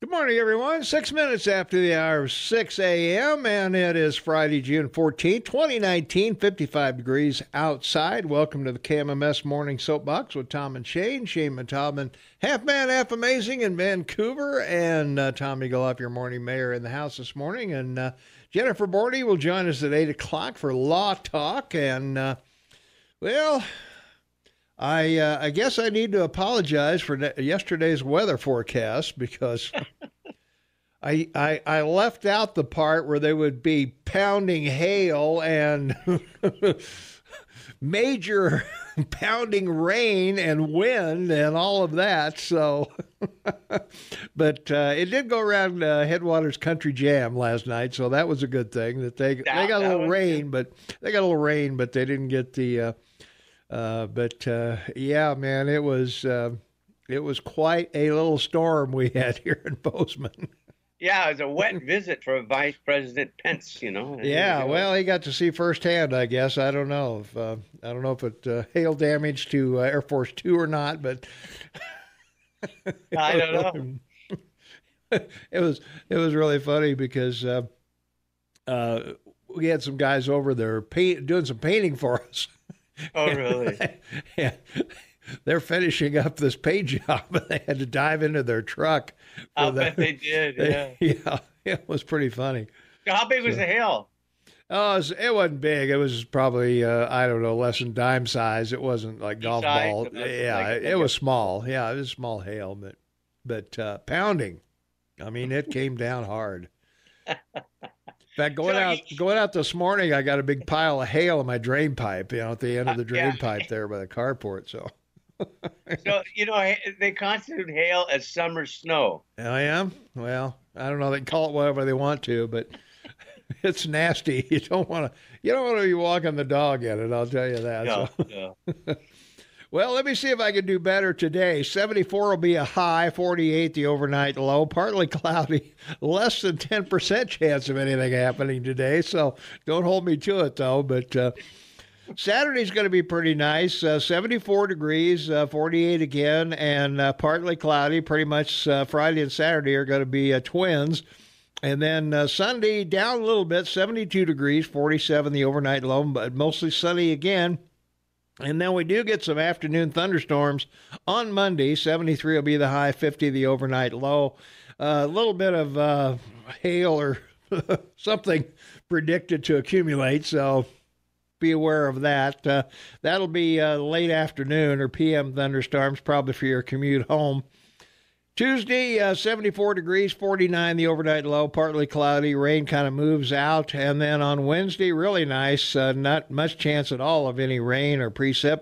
Good morning, everyone. 6 minutes after the hour of 6 a.m., and it is Friday, June 14th, 2019, 55 degrees outside. Welcome to the KMMS Morning Soapbox with Tom and Shane. Shane Taubman, half man, half amazing in Vancouver, and Tom Eagleoff, your morning mayor, in the house this morning. And Jennifer Bordy will join us at 8 o'clock for Law Talk. And, I guess I need to apologize for yesterday's weather forecast because I left out the part where they would be pounding hail and major pounding rain and wind and all of that. So, but it did go around Headwaters Country Jam last night, so that was a good thing that they got a little rain, but they didn't get the. Yeah, man, it was quite a little storm we had here in Bozeman. Yeah, it was a wet visit for Vice President Pence, you know. Yeah, well, he got to see firsthand, I guess. I don't know if it hail damage to Air Force Two or not, but I don't know. It was really funny because we had some guys over there doing some painting for us. Oh, really? Yeah. They're finishing up this paint job, and they had to dive into their truck. I bet they did, yeah. Yeah, it was pretty funny. How big was the hail? Oh, it wasn't big. It was probably, I don't know, less than dime size. It wasn't like golf ball. Yeah, it was small. Yeah, it was small hail, but pounding. I mean, it came down hard. In fact, going out this morning, I got a big pile of hail in my drain pipe, at the end of the drain pipe there by the carport. So, they constitute hail as summer snow. I am. Well, I don't know. They can call it whatever they want to, but it's nasty. You don't want to be walking the dog in it. I'll tell you that. No. Well, let me see if I can do better today. 74 will be a high, 48 the overnight low, partly cloudy, less than 10% chance of anything happening today, so don't hold me to it, though. But Saturday's going to be pretty nice, 74 degrees, 48 again, and partly cloudy. Pretty much Friday and Saturday are going to be twins. And then Sunday down a little bit, 72 degrees, 47 the overnight low, but mostly sunny again. And then we do get some afternoon thunderstorms on Monday. 73 will be the high, 50 the overnight low. A little bit of hail or something predicted to accumulate, so be aware of that. That'll be late afternoon or PM thunderstorms, probably for your commute home. Tuesday, 74 degrees, 49 the overnight low, partly cloudy. Rain kind of moves out. And then on Wednesday, really nice. Not much chance at all of any rain or precip.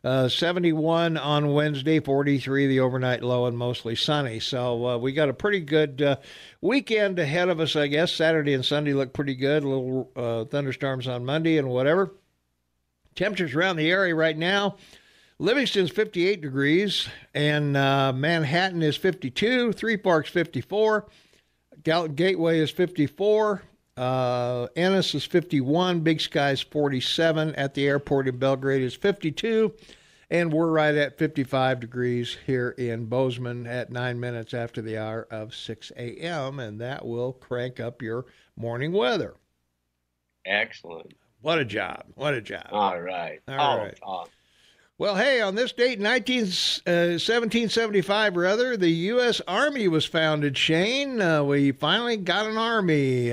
71 on Wednesday, 43 the overnight low, and mostly sunny. So we got a pretty good weekend ahead of us, I guess. Saturday and Sunday look pretty good. A little thunderstorms on Monday and whatever. Temperatures around the area right now. Livingston's 58 degrees, and Manhattan is 52, Three Forks 54, Gallatin Gateway is 54, Ennis is 51, Big Sky's 47, at the airport in Belgrade is 52, and we're right at 55 degrees here in Bozeman at 9 minutes after the hour of 6 a.m., and that will crank up your morning weather. Excellent. What a job. What a job. All right. Well, hey, on this date, 1775, the U.S. Army was founded, Shane. We finally got an Army.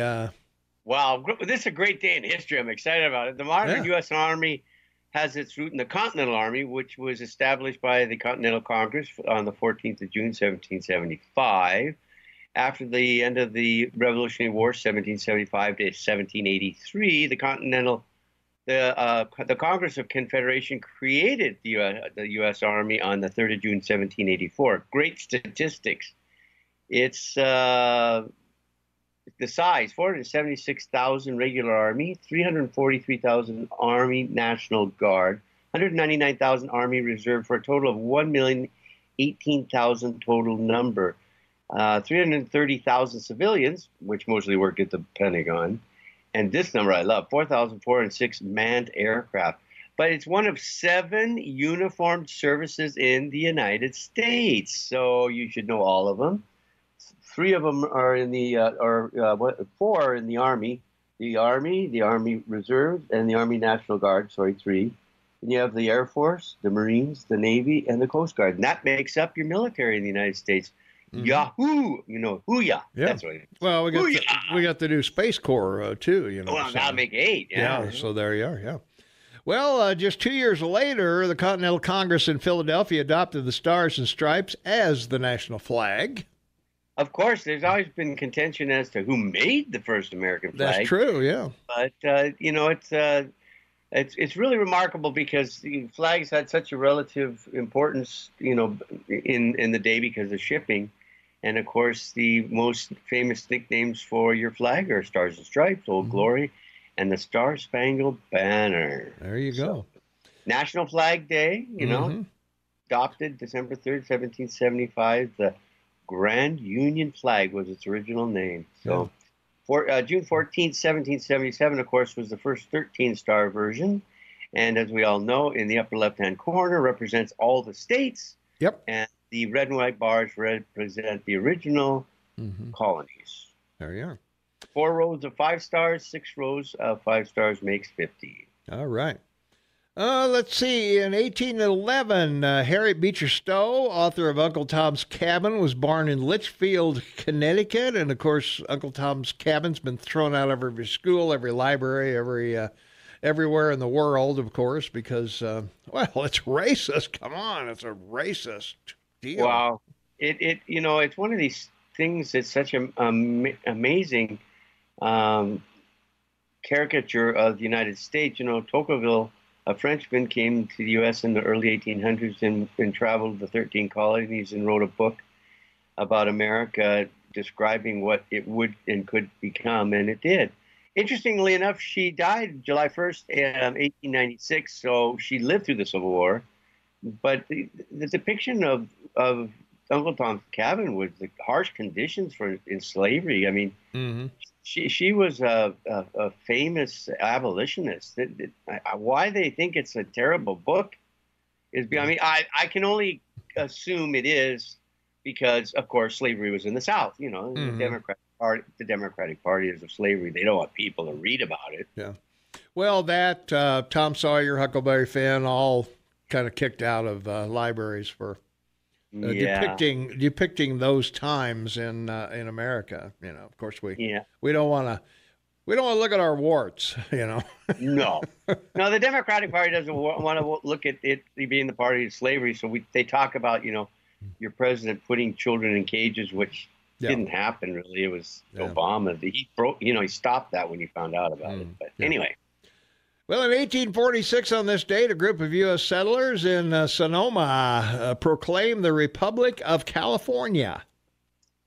Wow, this is a great day in history. I'm excited about it. The modern U.S. Army has its root in the Continental Army, which was established by the Continental Congress on the 14th of June, 1775. After the end of the Revolutionary War, 1775 to 1783, the Congress of Confederation created the U.S. Army on the 3rd of June, 1784. Great statistics. It's the size, 476,000 regular Army, 343,000 Army National Guard, 199,000 Army Reserve, for a total of 1,018,000 total number. 330,000 civilians, which mostly work at the Pentagon. And this number I love, 4,406 manned aircraft. But it's one of 7 uniformed services in the United States. So you should know all of them. Three of them are in the, four are in the Army. The Army Reserve, and the Army National Guard. Sorry, three. And you have the Air Force, the Marines, the Navy, and the Coast Guard. And that makes up your military in the United States. Mm-hmm. Yahoo! Hoo-yah. Yeah. That's what it is. Well, we got the new Space Corps, too, Well, that'll make 8. Yeah, so there you are, yeah. Well, just 2 years later, the Continental Congress in Philadelphia adopted the Stars and Stripes as the national flag. Of course, there's always been contention as to who made the first American flag. That's true, yeah. But, it's really remarkable because the flags had such a relative importance, in the day because of shipping. And, of course, the most famous nicknames for your flag are Stars and Stripes, Old Glory, and the Star-Spangled Banner. There you go. National Flag Day, adopted December 3rd, 1775. The Grand Union Flag was its original name. So June 14th, 1777, of course, was the first 13-star version. And as we all know, in the upper left-hand corner represents all the states. Yep. And the red and white bars represent the original colonies. There you are. 4 rows of 5 stars, 6 rows of 5 stars makes 50. All right. Let's see. In 1811, Harriet Beecher Stowe, author of Uncle Tom's Cabin, was born in Litchfield, Connecticut. And, of course, Uncle Tom's Cabin's been thrown out of every school, every library, everywhere in the world, of course, because, it's racist. Come on, it's a racist deal. Wow. It's one of these things that's such an amazing caricature of the United States. Tocqueville, a Frenchman, came to the U.S. in the early 1800s and traveled the 13 colonies and wrote a book about America describing what it would and could become, and it did. Interestingly enough, she died July 1st, 1896, so she lived through the Civil War. But the depiction of Uncle Tom's Cabin was the harsh conditions in slavery. I mean, she was a famous abolitionist. Why they think it's a terrible book is beyond me. I can only assume it is because, of course, slavery was in the South. The Democratic Party is of slavery. They don't want people to read about it. Yeah. Well, that Tom Sawyer, Huckleberry Finn, all kind of kicked out of libraries for depicting those times in America. Of course, we don't want to look at our warts. No, the Democratic Party doesn't want to look at it being the party of slavery. So they talk about your president putting children in cages, which didn't happen really. It was Obama. He stopped that when he found out about it. But anyway. Well, in 1846, on this date, a group of U.S. settlers in Sonoma proclaimed the Republic of California.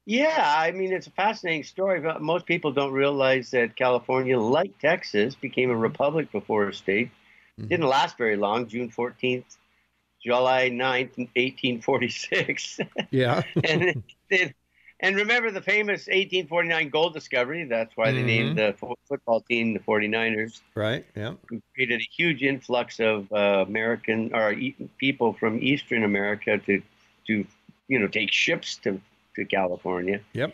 Yeah, I mean, it's a fascinating story. But most people don't realize that California, like Texas, became a republic before a state. Didn't last very long, June 14th, July 9th, 1846. Yeah. And remember the famous 1849 gold discovery. That's why they named the football team the 49ers. Right, yeah. Who created a huge influx of people from Eastern America to take ships to California. Yep.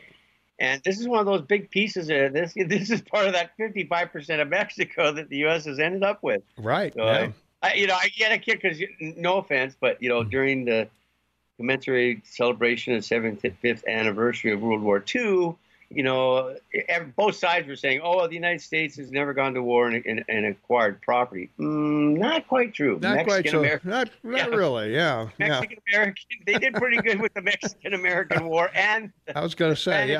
And this is one of those big pieces of this. This is part of that 55% of Mexico that the U.S. has ended up with. Right. So I get a kick because, no offense, but, during the commensurate celebration of the 75th anniversary of World War II, both sides were saying, the United States has never gone to war and acquired property. Not quite true. Not quite so. Not really, yeah. Mexican-American, they did pretty good with the Mexican-American War and I was going to say,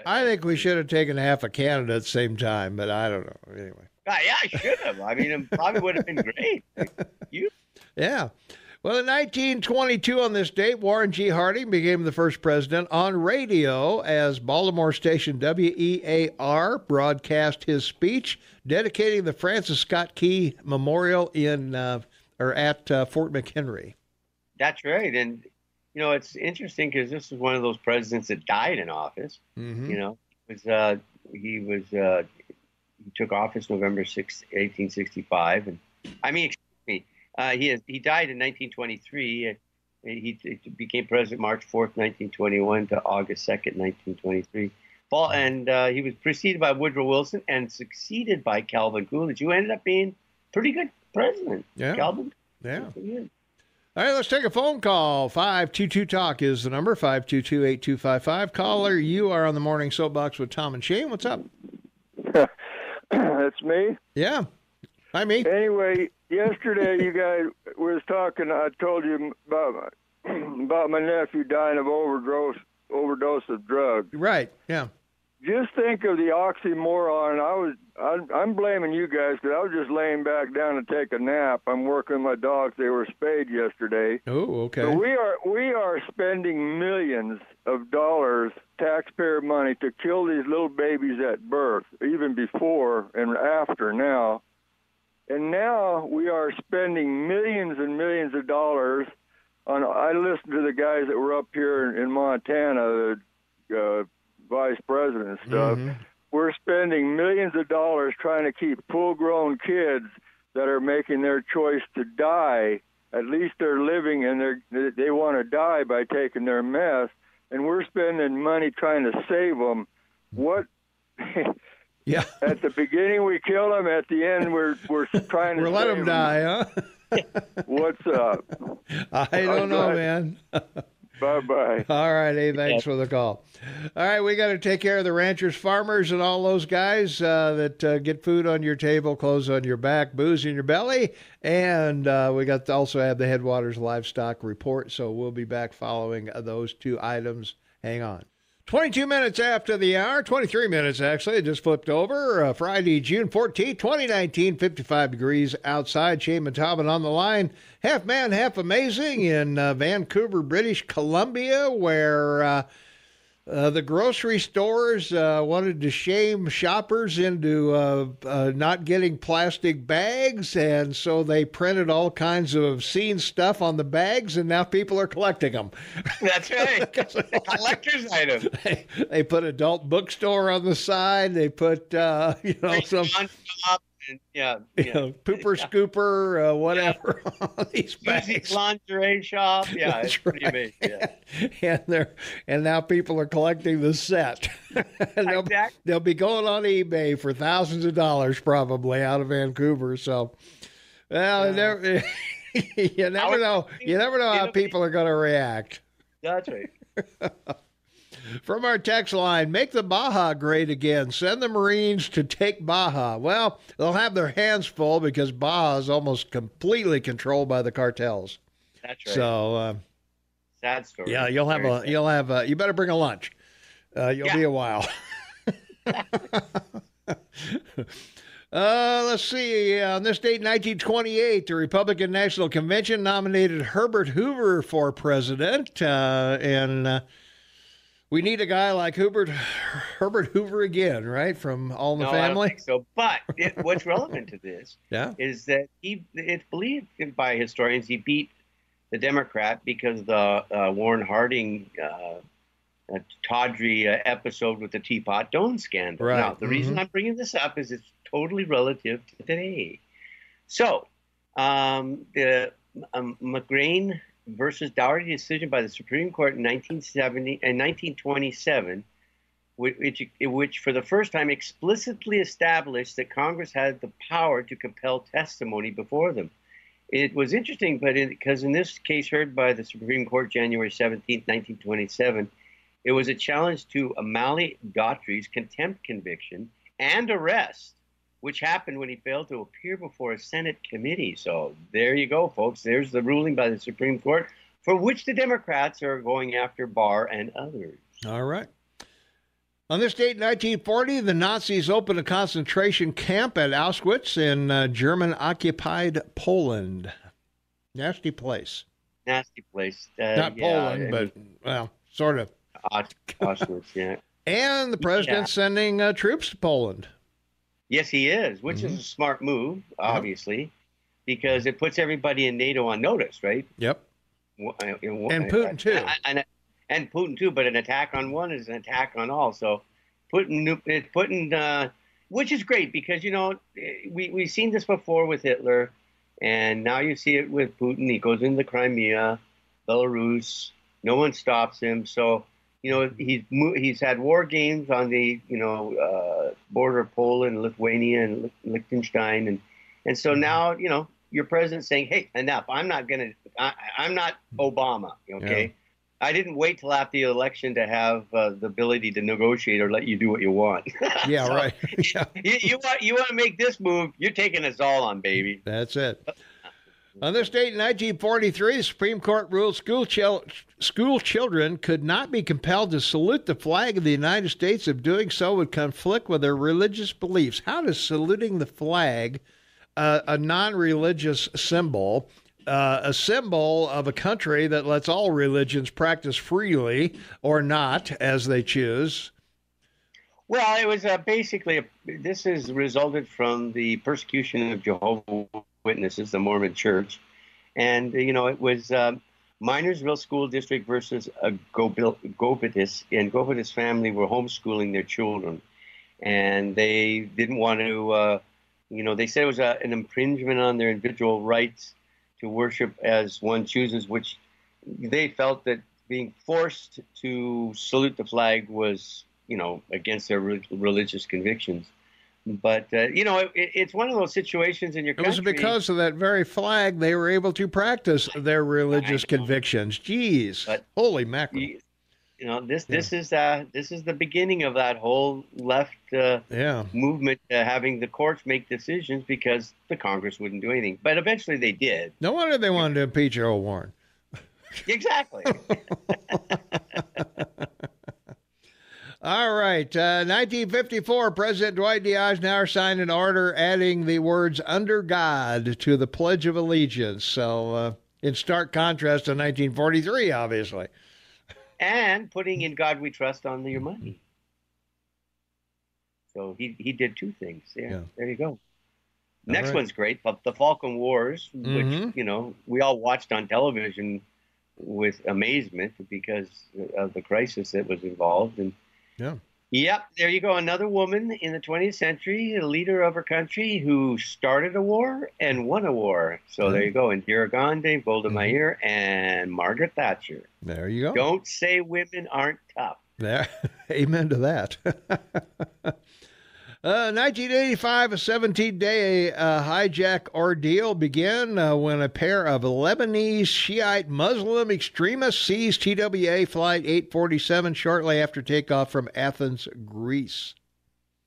I think we should have taken half of Canada at the same time, but I don't know. Anyway. Yeah, I should have. I mean, it probably would have been great. Yeah. Well, in 1922, on this date, Warren G. Harding became the first president on radio as Baltimore station WEAR broadcast his speech dedicating the Francis Scott Key Memorial at Fort McHenry. That's right. And, it's interesting because this is one of those presidents that died in office. He took office November 6, 1865. And he died in 1923, He became president March 4th, 1921 to August 2nd, 1923. And he was preceded by Woodrow Wilson and succeeded by Calvin Coolidge, who ended up being pretty good president. Yeah. Calvin. Yeah. All right, let's take a phone call. 522-TALK is the number, 522-8255. Caller, you are on the Morning Soapbox with Tom and Shane. What's up? That's me? Yeah. Hi, me. Anyway, yesterday you guys was talking, I told you about my nephew dying of overdose of drugs. Right, yeah. Just think of the oxymoron. I'm blaming you guys because I was just laying back down to take a nap. I'm working my dogs. They were spayed yesterday. Oh, okay. So we are spending millions of dollars, taxpayer money, to kill these little babies at birth, even before and after now. And now we are spending millions and millions of dollars on. I listened to the guys that were up here in Montana, the vice president and stuff. Mm-hmm. We're spending millions of dollars trying to keep full-grown kids that are making their choice to die. At least they're living and they want to die by taking their mess, and we're spending money trying to save them. What? Yeah. At the beginning we kill them. At the end we're trying to. We're let them die, huh? What's up? I don't know, man. Bye-bye. All right, hey, thanks for the call. All right, we got to take care of the ranchers, farmers, and all those guys that get food on your table, clothes on your back, booze in your belly, and we got to also have the Headwaters Livestock Report, so we'll be back following those two items. Hang on. 22 minutes after the hour, 23 minutes actually, it just flipped over. Friday, June 14th, 2019, 55 degrees outside. Shane Matavin on the line, half man, half amazing in Vancouver, British Columbia, where the grocery stores wanted to shame shoppers into not getting plastic bags, and so they printed all kinds of obscene stuff on the bags, and now people are collecting them. That's right. Collector's item. They put adult bookstore on the side. They put, some... pooper scooper, whatever, on these bags. Lingerie shop, yeah, That's it's pretty right. amazing. And now people are collecting the set. They'll be going on eBay for thousands of dollars probably out of Vancouver. So, well, you never know. You never know how people are going to react. That's right. From our text line, make the Baja great again. Send the Marines to take Baja. Well, they'll have their hands full because Baja is almost completely controlled by the cartels. That's right. So, sad story. Yeah, you better bring a lunch. You'll be a while. Let's see. On this date, 1928, the Republican National Convention nominated Herbert Hoover for president, and we need a guy like Herbert Hoover again, right? From All in the Family? I don't think so. But what's relevant to this is that it's believed by historians he beat the Democrat because the Warren Harding tawdry episode with the Teapot Dome scandal. Right. Now, the reason I'm bringing this up is it's totally relative to today. So, the McGrain versus Dougherty decision by the Supreme Court in 1927, which for the first time explicitly established that Congress had the power to compel testimony before them. It was interesting, because in this case heard by the Supreme Court January 17, 1927, it was a challenge to Amali Daughtry's contempt conviction and arrest, which happened when he failed to appear before a Senate committee. So there you go, folks. There's the ruling by the Supreme Court for which the Democrats are going after Barr and others. All right. On this date, 1940, the Nazis opened a concentration camp at Auschwitz in German-occupied Poland. Nasty place. Nasty place. Not Poland, but, well, sort of. Auschwitz, yeah. And the president's sending troops to Poland. Yes, he is, which is a smart move, obviously, because it puts everybody in NATO on notice, right? Yep. And Putin, too. And Putin, too, but an attack on one is an attack on all. So Putin, which is great because, we've seen this before with Hitler, and now you see it with Putin. He goes into Crimea, Belarus. No one stops him. So, he's had war games on the, border of Poland, Lithuania, and Liechtenstein. And so now, your president's saying, hey, enough. I'm not Obama, okay? Yeah. I didn't wait till after the election to have the ability to negotiate or let you do what you want. Yeah, so right. Yeah. You want to make this move, you're taking us all on, baby. That's it. On this date in 1943, the Supreme Court ruled school children could not be compelled to salute the flag of the United States if doing so would conflict with their religious beliefs. How does saluting the flag, a non-religious symbol, a symbol of a country that lets all religions practice freely or not as they choose? Well, it was this has resulted from the persecution of Jehovah's Witnesses, the Mormon Church. And, it was Minersville School District versus Gobetis. And Gobetis family were homeschooling their children. And they didn't want to, they said it was an infringement on their individual rights to worship as one chooses, which they felt that being forced to salute the flag was, against their religious convictions. But, it's one of those situations in your country. It was because of that very flag they were able to practice their religious convictions. Jeez, but, holy mackerel. This is the beginning of that whole left movement, having the courts make decisions because the Congress wouldn't do anything. But eventually they did. No wonder they wanted to impeach Earl Warren. Exactly. All right. 1954, President Dwight D. Eisenhower signed an order adding the words "under God" to the Pledge of Allegiance. So in stark contrast to 1943, obviously. And putting "In God We Trust" on your money. So he did two things. Yeah. There you go. Next one's great. The Falkland Wars, which, we all watched on television with amazement because of the crisis that was involved. And yep, there you go. Another woman in the 20th century, a leader of her country who started a war and won a war. So there you go. Indira Gandhi, Golda Meir, and Margaret Thatcher. There you go. Don't say women aren't tough. There. Amen to that. 1985, a 17-day hijack ordeal began when a pair of Lebanese Shiite Muslim extremists seized TWA Flight 847 shortly after takeoff from Athens, Greece.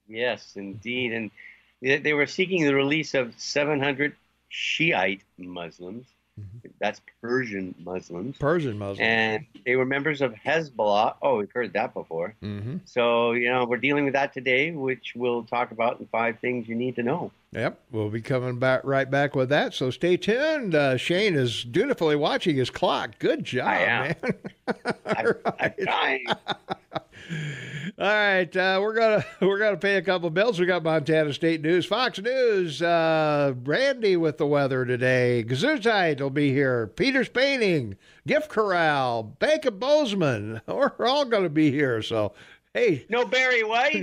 Yes, indeed. And they were seeking the release of 700 Shiite Muslims. That's Persian Muslims. And they were members of Hezbollah. Oh, we've heard that before. So, we're dealing with that today, which we'll talk about in 5 things you need to know. Yep, we'll be coming right back with that. So stay tuned. Shane is dutifully watching his clock. Good job, man. I'm trying. All right, we're gonna pay a couple bills. We got Montana State News, Fox News, Randy with the weather today. Gesundheit will be here. Peter's Painting, Gift Corral, Bank of Bozeman. We're all going to be here. So, hey, no Barry White,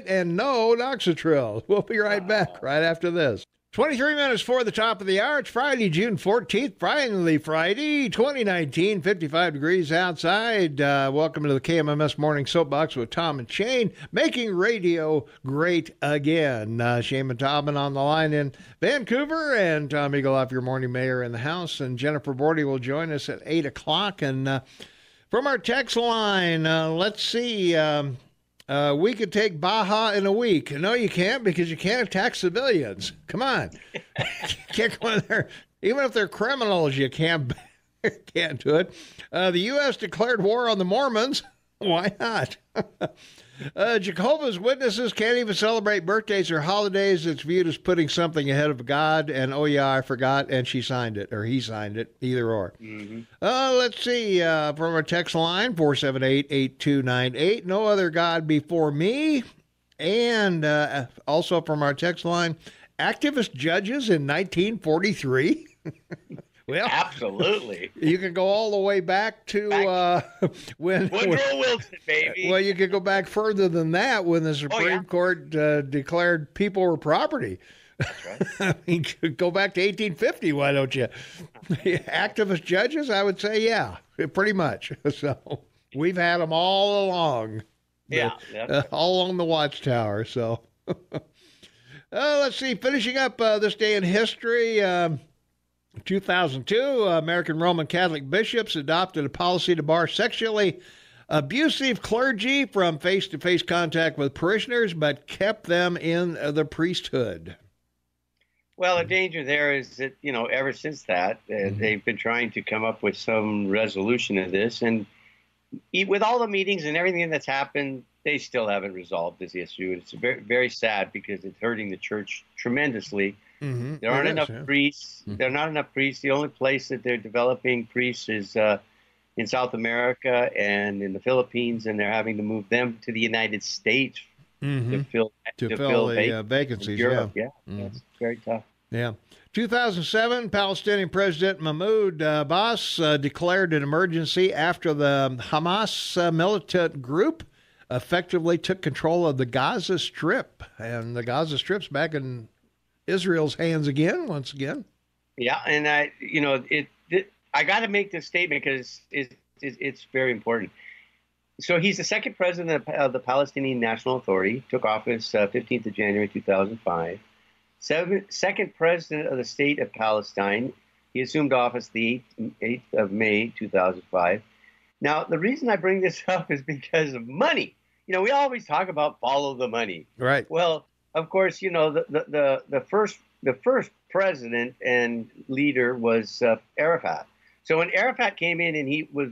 and no Noxatril. We'll be right back right after this. 23 minutes for the top of the hour. It's Friday, June 14th, finally Friday, 2019, 55 degrees outside. Welcome to the KMMS Morning Soapbox with Tom and Shane, making radio great again. Shane and Tobin on the line in Vancouver, and Tom Eagleoff, your morning mayor, in the house, and Jennifer Bordy will join us at 8 o'clock. And from our text line, let's see... we could take Baja in a week. No, you can't, because you can't attack civilians. Come on. You can't go in there. Even if they're criminals, you can't do it. The U.S. declared war on the Mormons. Why not? Jehovah's Witnesses can't even celebrate birthdays or holidays. It's viewed as putting something ahead of God. And, oh, yeah, I forgot. And she signed it, or he signed it, either or. Let's see. From our text line, 478-8298. No other God before me. And also from our text line, activist judges in 1943. Well, absolutely. You can go all the way back to when Woodrow Wilson, baby. Well, you could go back further than that when the Supreme Court declared people were property. That's right. I mean, go back to 1850, why don't you? Activist judges, I would say, yeah, pretty much. So we've had them all along. Yeah. All along the Watchtower. So let's see, finishing up this day in history. 2002, American Roman Catholic bishops adopted a policy to bar sexually abusive clergy from face-to-face contact with parishioners, but kept them in the priesthood. Well, the danger there is that, ever since that, they've been trying to come up with some resolution of this. And with all the meetings and everything that's happened, they still haven't resolved this issue. It's very, very sad because it's hurting the church tremendously. Mm-hmm. There aren't enough priests. There are not enough priests. The only place that they're developing priests is in South America and in the Philippines, and they're having to move them to the United States to fill the vacancies. Yeah, it's very tough. Yeah. 2007, Palestinian President Mahmoud Abbas declared an emergency after the Hamas militant group effectively took control of the Gaza Strip, and the Gaza Strip's back in Israel's hands once again. Yeah, and I got to make this statement because it's very important. So he's the second president of the Palestinian National Authority, took office 15th of January 2005. Second president of the state of Palestine. He assumed office the 8th of May 2005. Now, the reason I bring this up is because of money. We always talk about follow the money. Right. Well, of course, the first president and leader was Arafat. So when Arafat came in and he was,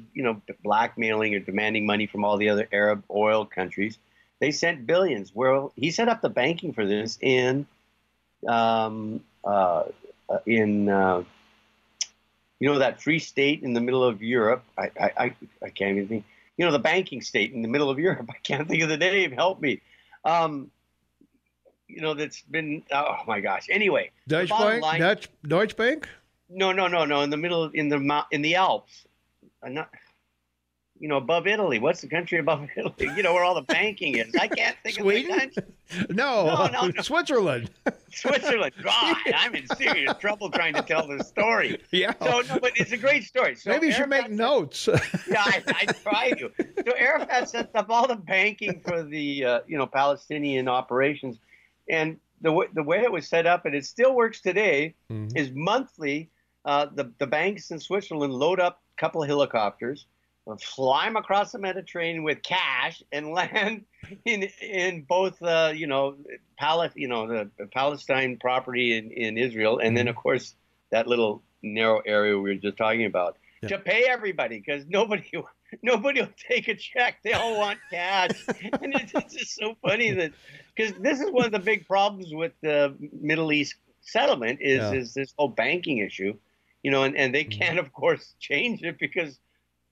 blackmailing or demanding money from all the other Arab oil countries, they sent billions. Well, he set up the banking for this in that free state in the middle of Europe. I can't even think. The banking state in the middle of Europe. I can't think of the name. Help me. That's been, oh my gosh. Anyway, Deutsche Bank? No. In the middle, in the Alps, not, above Italy. What's the country above Italy? Where all the banking is. I can't think of the country. No. Switzerland. Switzerland. God, I'm in serious trouble trying to tell this story. Yeah. So, no, but it's a great story. So maybe you should make notes. Yeah, I try to. So Arafat sets up all the banking for the, Palestinian operations. And the way it was set up, and it still works today, is monthly. The banks in Switzerland load up a couple of helicopters, fly them across the Mediterranean with cash, and land in both the Palestine property in Israel, and then of course that little narrow area we were just talking about, to pay everybody, because nobody will take a check. They all want cash. And it's just so funny that, because this is one of the big problems with the Middle East settlement is this whole banking issue, and they can't, of course, change it because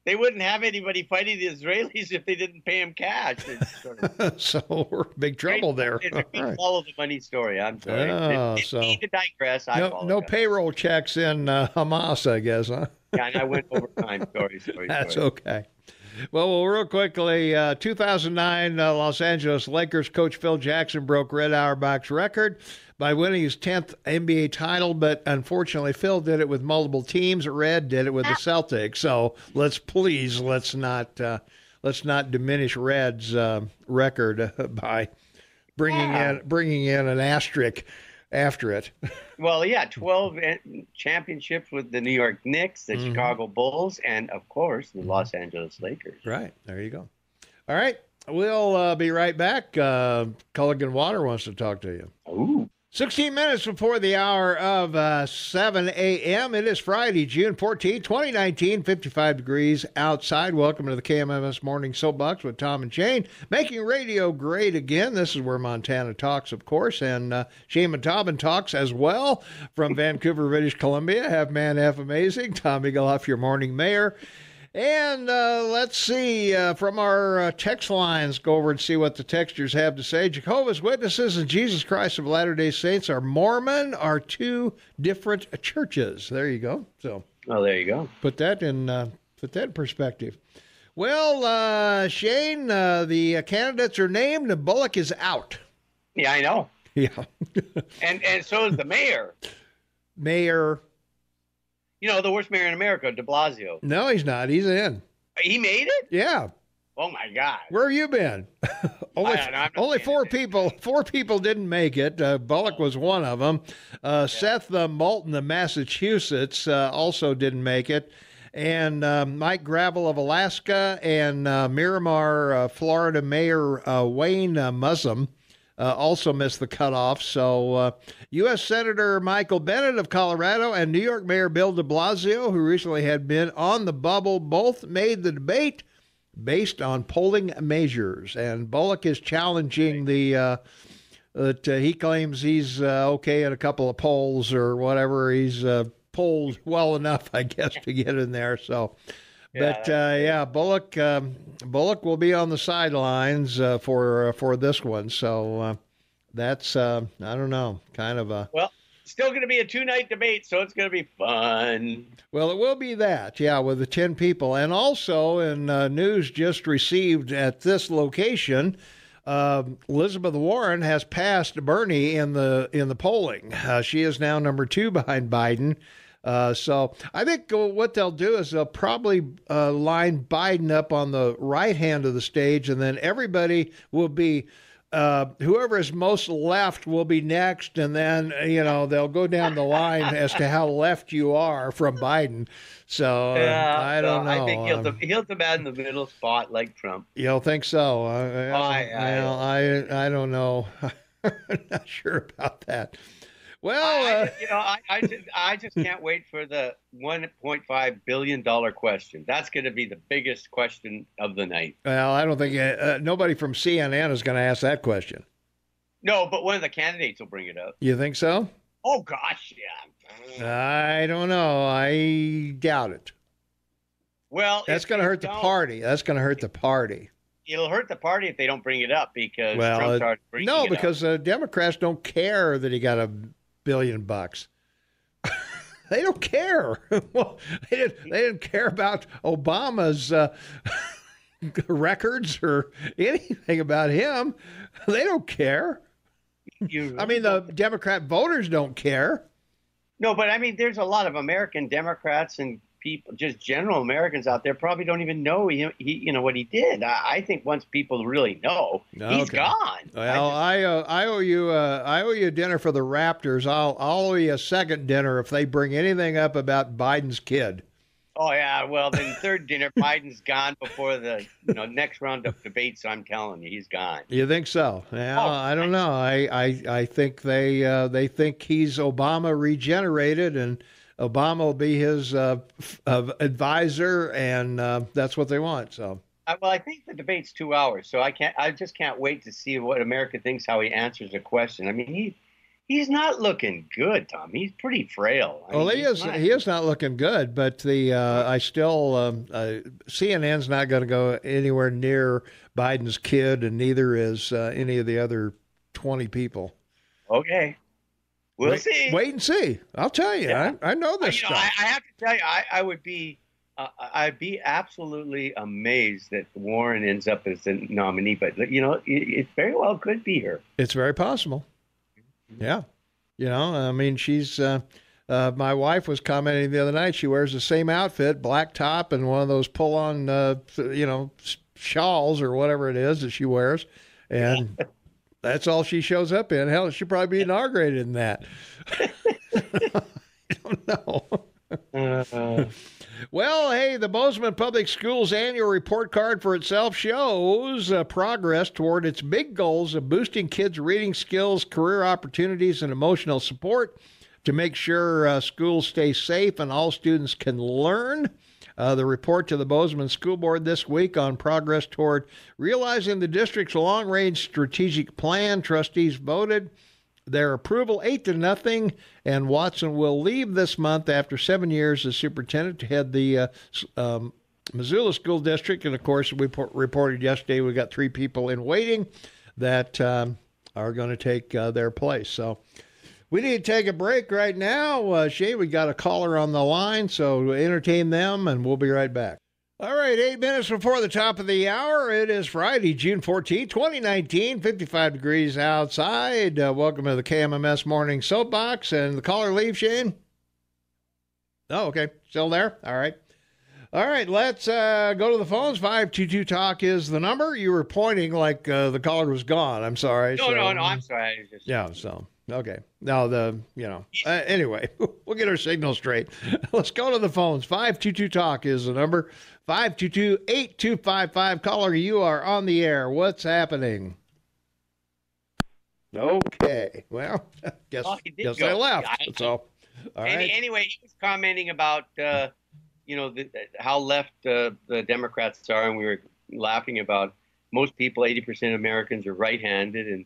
they wouldn't have anybody fighting the Israelis if they didn't pay them cash. It's sort of, so we're in big trouble there. It's a big follow the money story. I'm sorry. So need to digress. No payroll checks in Hamas, I guess, huh? Yeah, and I went over time. Sorry. That's okay. Well, real quickly, 2009 Los Angeles Lakers coach Phil Jackson broke Red Auerbach's record by winning his 10th NBA title, but unfortunately Phil did it with multiple teams. Red did it with the Celtics. So let's not diminish Red's record by bringing in an asterisk after it. Well, 12 championships with the New York Knicks, the Chicago Bulls, and, of course, the Los Angeles Lakers. Right. There you go. All right. We'll be right back. Culligan Water wants to talk to you. Ooh. 16 minutes before the hour of 7 a.m. It is Friday, June 14, 2019, 55 degrees outside. Welcome to the KMMS Morning Soapbox with Tom and Shane, making radio great again. This is where Montana talks, of course, and Shane Montalban talks as well from Vancouver, British Columbia. Half man, half amazing. Tom Eaglehoff, your morning mayor. And let's see, from our text lines, go over and see what the texters have to say. Jehovah's Witnesses and Jesus Christ of Latter-day Saints are two different churches. There you go. So, there you go. Put that in perspective. Well, Shane, the candidates are named and Bullock is out. Yeah, I know. Yeah. And so is the mayor. Mayor. You know, the worst mayor in America, de Blasio. No, he's not. He's in. He made it? Yeah. Oh, my God. Where have you been? only four people. Four people didn't make it. Bullock was one of them. Seth Moulton of Massachusetts also didn't make it. And Mike Gravel of Alaska and Miramar, Florida Mayor Wayne Mussum also missed the cutoff. So U.S. Senator Michael Bennet of Colorado and New York Mayor Bill de Blasio, who recently had been on the bubble, both made the debate based on polling measures. And Bullock is challenging that he claims he's okay at a couple of polls or whatever. He's polled well enough, I guess, to get in there. So, Bullock will be on the sidelines for this one. So that's I don't know, kind of a still going to be a 2-night debate, so it's going to be fun. Well, it will be that, with the 10 people. And also in news just received at this location, Elizabeth Warren has passed Bernie in the polling. She is now number 2 behind Biden. So I think what they'll do is they'll probably line Biden up on the right hand of the stage, and then everybody will be whoever is most left will be next, and then they'll go down the line as to how left you are from Biden. So I don't know. I think he'll demand the middle spot like Trump. You don't think so? I don't know. I'm not sure about that. Well, I just can't wait for the $1.5 billion question. That's going to be the biggest question of the night. Well, I don't think nobody from CNN is going to ask that question. No, but one of the candidates will bring it up. You think so? Oh, gosh, yeah. I don't know. I doubt it. Well, that's going to hurt the party. That's going to hurt the party. It'll hurt the party if they don't bring it up because Trump started bringing it up. No, because Democrats don't care that he got $1 billion. They don't care. Well, they didn't care about Obama's records or anything about him. They don't care. I mean, the Democrat voters don't care. No, but I mean, there's a lot of American Democrats and people, just general Americans out there, probably don't even know he what he did. I think once people really know, he's gone. Well, I owe you a dinner for the Raptors. I'll owe you a second dinner if they bring anything up about Biden's kid. Oh yeah, well then third dinner, Biden's gone before the next round of debates. I'm telling you, he's gone. You think so? Yeah, I don't know. I think they think he's Obama regenerated, and Obama will be his advisor, and that's what they want. So. Well, I think the debate's 2 hours, so I just can't wait to see what America thinks, how he answers a question. I mean, he's not looking good, Tom. He's pretty frail. He is not looking good, but CNN's not going to go anywhere near Biden's kid, and neither is any of the other 20 people. Okay. We'll see. Wait and see. I'll tell you. Yeah. I know this stuff. I have to tell you, I'd be absolutely amazed that Warren ends up as the nominee, but it very well could be her. It's very possible. Yeah. I mean, she's, my wife was commenting the other night, she wears the same outfit, black top and one of those pull-on, shawls or whatever it is that she wears. And that's all she shows up in. Hell, she'll probably be inaugurated in that. I don't know. Well, hey, the Bozeman Public Schools annual report card for itself shows progress toward its big goals of boosting kids' reading skills, career opportunities, and emotional support to make sure schools stay safe and all students can learn. The report to the Bozeman School Board this week on progress toward realizing the district's long-range strategic plan. Trustees voted their approval 8-0, and Watson will leave this month after 7 years as superintendent to head the Missoula School District. And, of course, we reported yesterday we got 3 people in waiting that are going to take their place. So we need to take a break right now. Shay, we got a caller on the line, so entertain them, and we'll be right back. All right, 8 minutes before the top of the hour. It is Friday, June 14th, 2019, 55 degrees outside. Welcome to the KMMS Morning Soapbox. And the caller leave, Shane? Oh, okay. Still there? All right. All right, let's go to the phones. 522-TALK is the number. You were pointing like the caller was gone. I'm sorry. No, I'm sorry. I was just... Yeah, so, okay. Now, anyway, we'll get our signal straight. Let's go to the phones. 522-TALK is the number. 522-8255. Caller, you are on the air. What's happening? Okay. Well, guess I left. So, all right. Anyway, he was commenting about, how left the Democrats are, and we were laughing about most people, 80% of Americans are right-handed, and,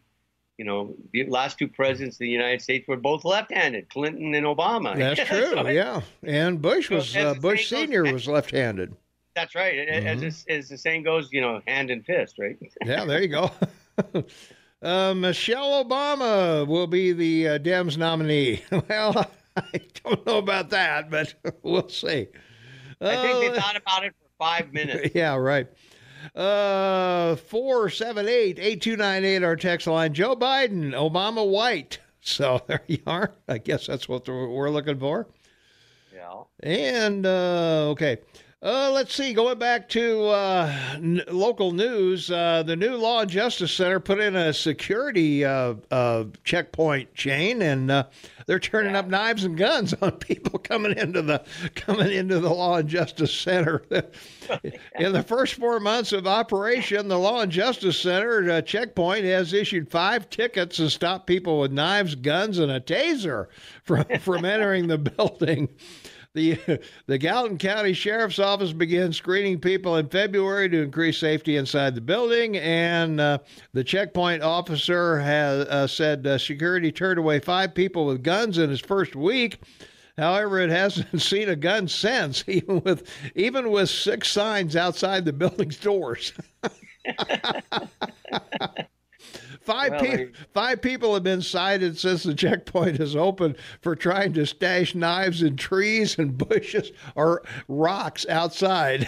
the last two presidents of the United States were both left-handed, Clinton and Obama. That's true, yeah. And Bush Sr. was left-handed. That's right. As the saying goes, hand and fist, right? Yeah, there you go. Michelle Obama will be the Dems nominee. Well, I don't know about that, but we'll see. I think they thought about it for 5 minutes. Yeah, right. 478-8298, our text line. Joe Biden, Obama white. So there you are. I guess that's what we're looking for. Yeah. And, okay. Let's see, going back to local news, the new Law and Justice Center put in a security checkpoint chain, and they're turning up knives and guns on people coming into the Law and Justice Center. In the first 4 months of operation, the Law and Justice Center checkpoint has issued 5 tickets and stopped people with knives, guns, and a taser from entering the building. The Gallatin County Sheriff's Office began screening people in February to increase safety inside the building, and the checkpoint officer has said security turned away 5 people with guns in his first week. However, it hasn't seen a gun since, even with 6 signs outside the building's doors. Five people have been cited since the checkpoint is open for trying to stash knives in trees and bushes or rocks outside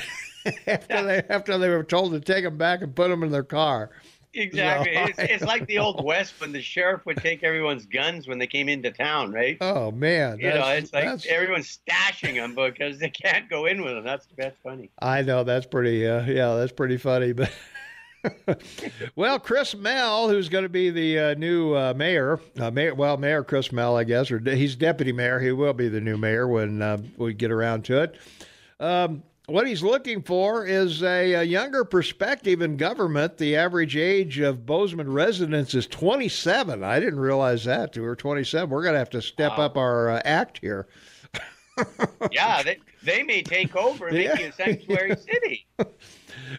after they were told to take them back and put them in their car. Exactly. So, it's like the Old West when the sheriff would take everyone's guns when they came into town, right? Oh, man. It's like everyone's stashing them because they can't go in with them. That's funny. I know. That's pretty, that's pretty funny. But well, Chris Mell, who's going to be the new mayor, Mayor Chris Mell, I guess, or he's deputy mayor. He will be the new mayor when we get around to it. What he's looking for is a younger perspective in government. The average age of Bozeman residents is 27. I didn't realize that. We're 27. We're going to have to step up our act here. Yeah, they may take over and make you a sanctuary city.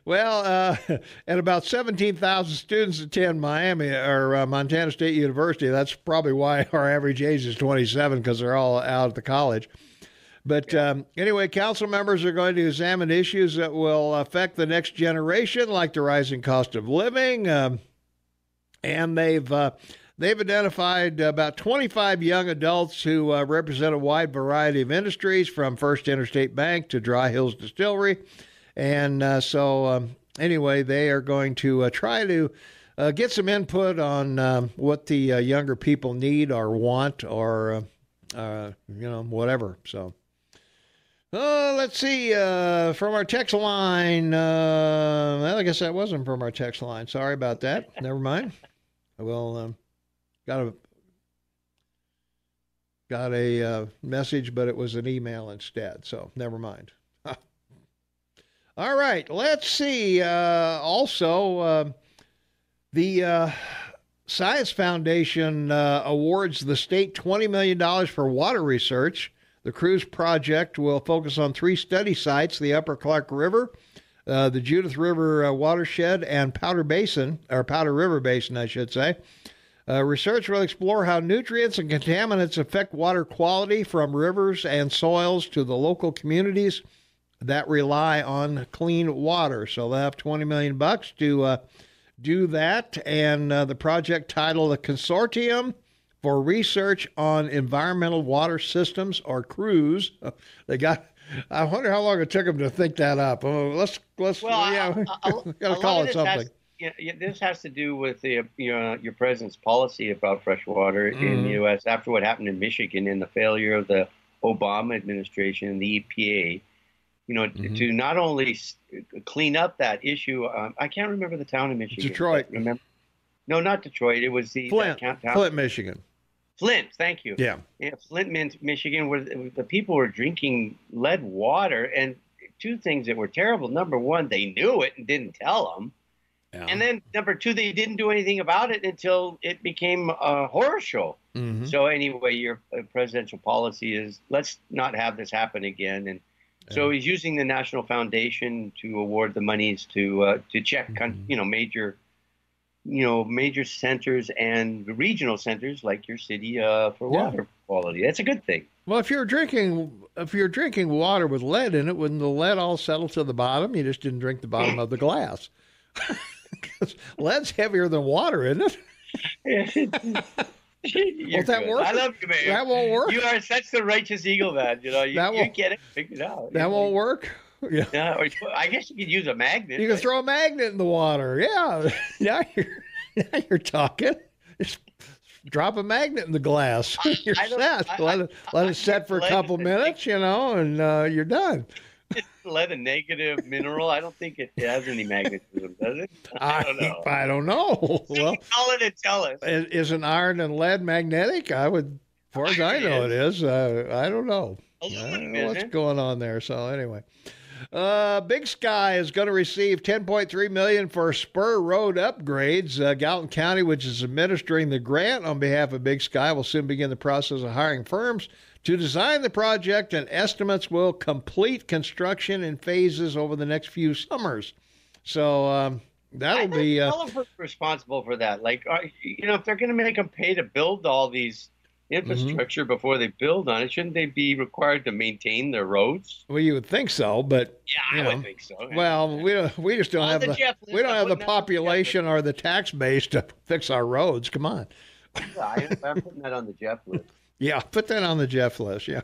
Well, and about 17,000 students attend Montana State University. That's probably why our average age is 27, because they're all out at the college. But anyway, council members are going to examine issues that will affect the next generation, like the rising cost of living. And they've identified about 25 young adults who represent a wide variety of industries, from First Interstate Bank to Dry Hills Distillery. And anyway, they are going to try to get some input on what the younger people need or want or, whatever. So let's see, from our text line. Well, I guess that wasn't from our text line. Sorry about that. Never mind. Well, got a message, but it was an email instead. So never mind. All right, let's see. Also, the Science Foundation awards the state $20 million for water research. The cruise project will focus on 3 study sites: the Upper Clark River, the Judith River watershed, and Powder River Basin, I should say. Research will explore how nutrients and contaminants affect water quality from rivers and soils to the local communities that rely on clean water. So they'll have $20 million to do that. And the project titled the Consortium for Research on Environmental Water Systems, or CREWS. They got I wonder how long it took them to think that up. Oh, let's Well, gotta call it something. This has to do with your president's policy about fresh water in the U.S. after what happened in Michigan and the failure of the Obama administration and the EPA. To not only clean up that issue. I can't remember the town in Michigan. Detroit. Remember? No, not Detroit. It was Flint, Michigan. Flint, thank you. Yeah, Flint, Michigan, where the people were drinking lead water, and two things that were terrible. Number one, they knew it and didn't tell them. Yeah. And then number two, they didn't do anything about it until it became a horror show. Mm-hmm. So anyway, your presidential policy is let's not have this happen again. And so he's using the National Foundation to award the monies to check, major centers and regional centers like your city for water quality. That's a good thing. Well, if you're drinking water with lead in it, wouldn't the lead all settle to the bottom? You just didn't drink the bottom of the glass. Because lead's heavier than water, isn't it? Won't that work? I love you, man. That won't work. You are such the righteous eagle, man. You get it figured out. That won't work. Yeah. No, I guess you could use a magnet. You can throw a magnet in the water. Yeah. Now you're talking. Just drop a magnet in the glass. You're set. Let it set for a couple minutes, and you're done. Lead a negative mineral. I don't think it has any magnetism, does it? I don't know. Well, call it and tell us. Isn't iron and lead magnetic? As far as I know, it is. I don't know. I don't know what's going on there. So anyway. Big Sky is going to receive $10.3 million for spur road upgrades. Gallatin County, which is administering the grant on behalf of Big Sky, will soon begin the process of hiring firms to design the project, and estimates will complete construction in phases over the next few summers. So that'll be responsible for that. Like, if they're going to make them pay to build all these infrastructure before they build on it, shouldn't they be required to maintain their roads? Well, you would think so, but I would think so. Well, we just don't have the population or the tax base to fix our roads. Come on. Yeah, I'm putting that on the Jeff list. Yeah, put that on the Jeff list. Yeah.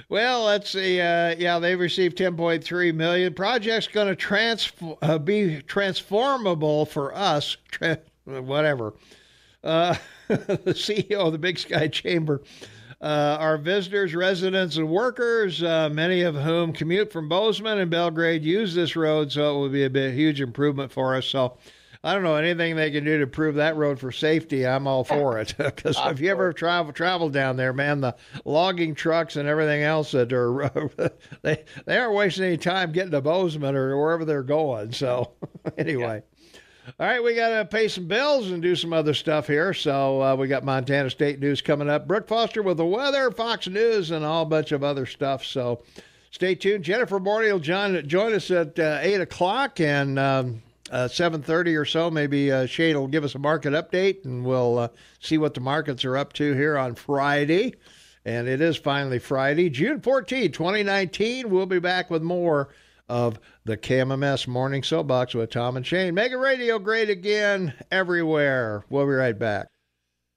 Well, let's see. They've received $10.3 million. Project's going to be transformable for us. Whatever. The CEO of the Big Sky Chamber, our visitors, residents, and workers, many of whom commute from Bozeman and Belgrade, use this road, so it will be a huge improvement for us. So I don't know, anything they can do to improve that road for safety, I'm all for it. Because if you ever travel down there, man, the logging trucks and everything else that are they aren't wasting any time getting to Bozeman or wherever they're going. So anyway. Yeah. All right, we got to pay some bills and do some other stuff here. So we got Montana State News coming up. Brooke Foster with the weather, Fox News, and a whole bunch of other stuff. So stay tuned. Jennifer Bordy will join us at 8 o'clock, and 7:30 or so, maybe Shane will give us a market update, and we'll see what the markets are up to here on Friday. And it is finally Friday, June 14, 2019. We'll be back with more of the KMMS Morning Soapbox with Tom and Shane. Make radio great again everywhere. We'll be right back.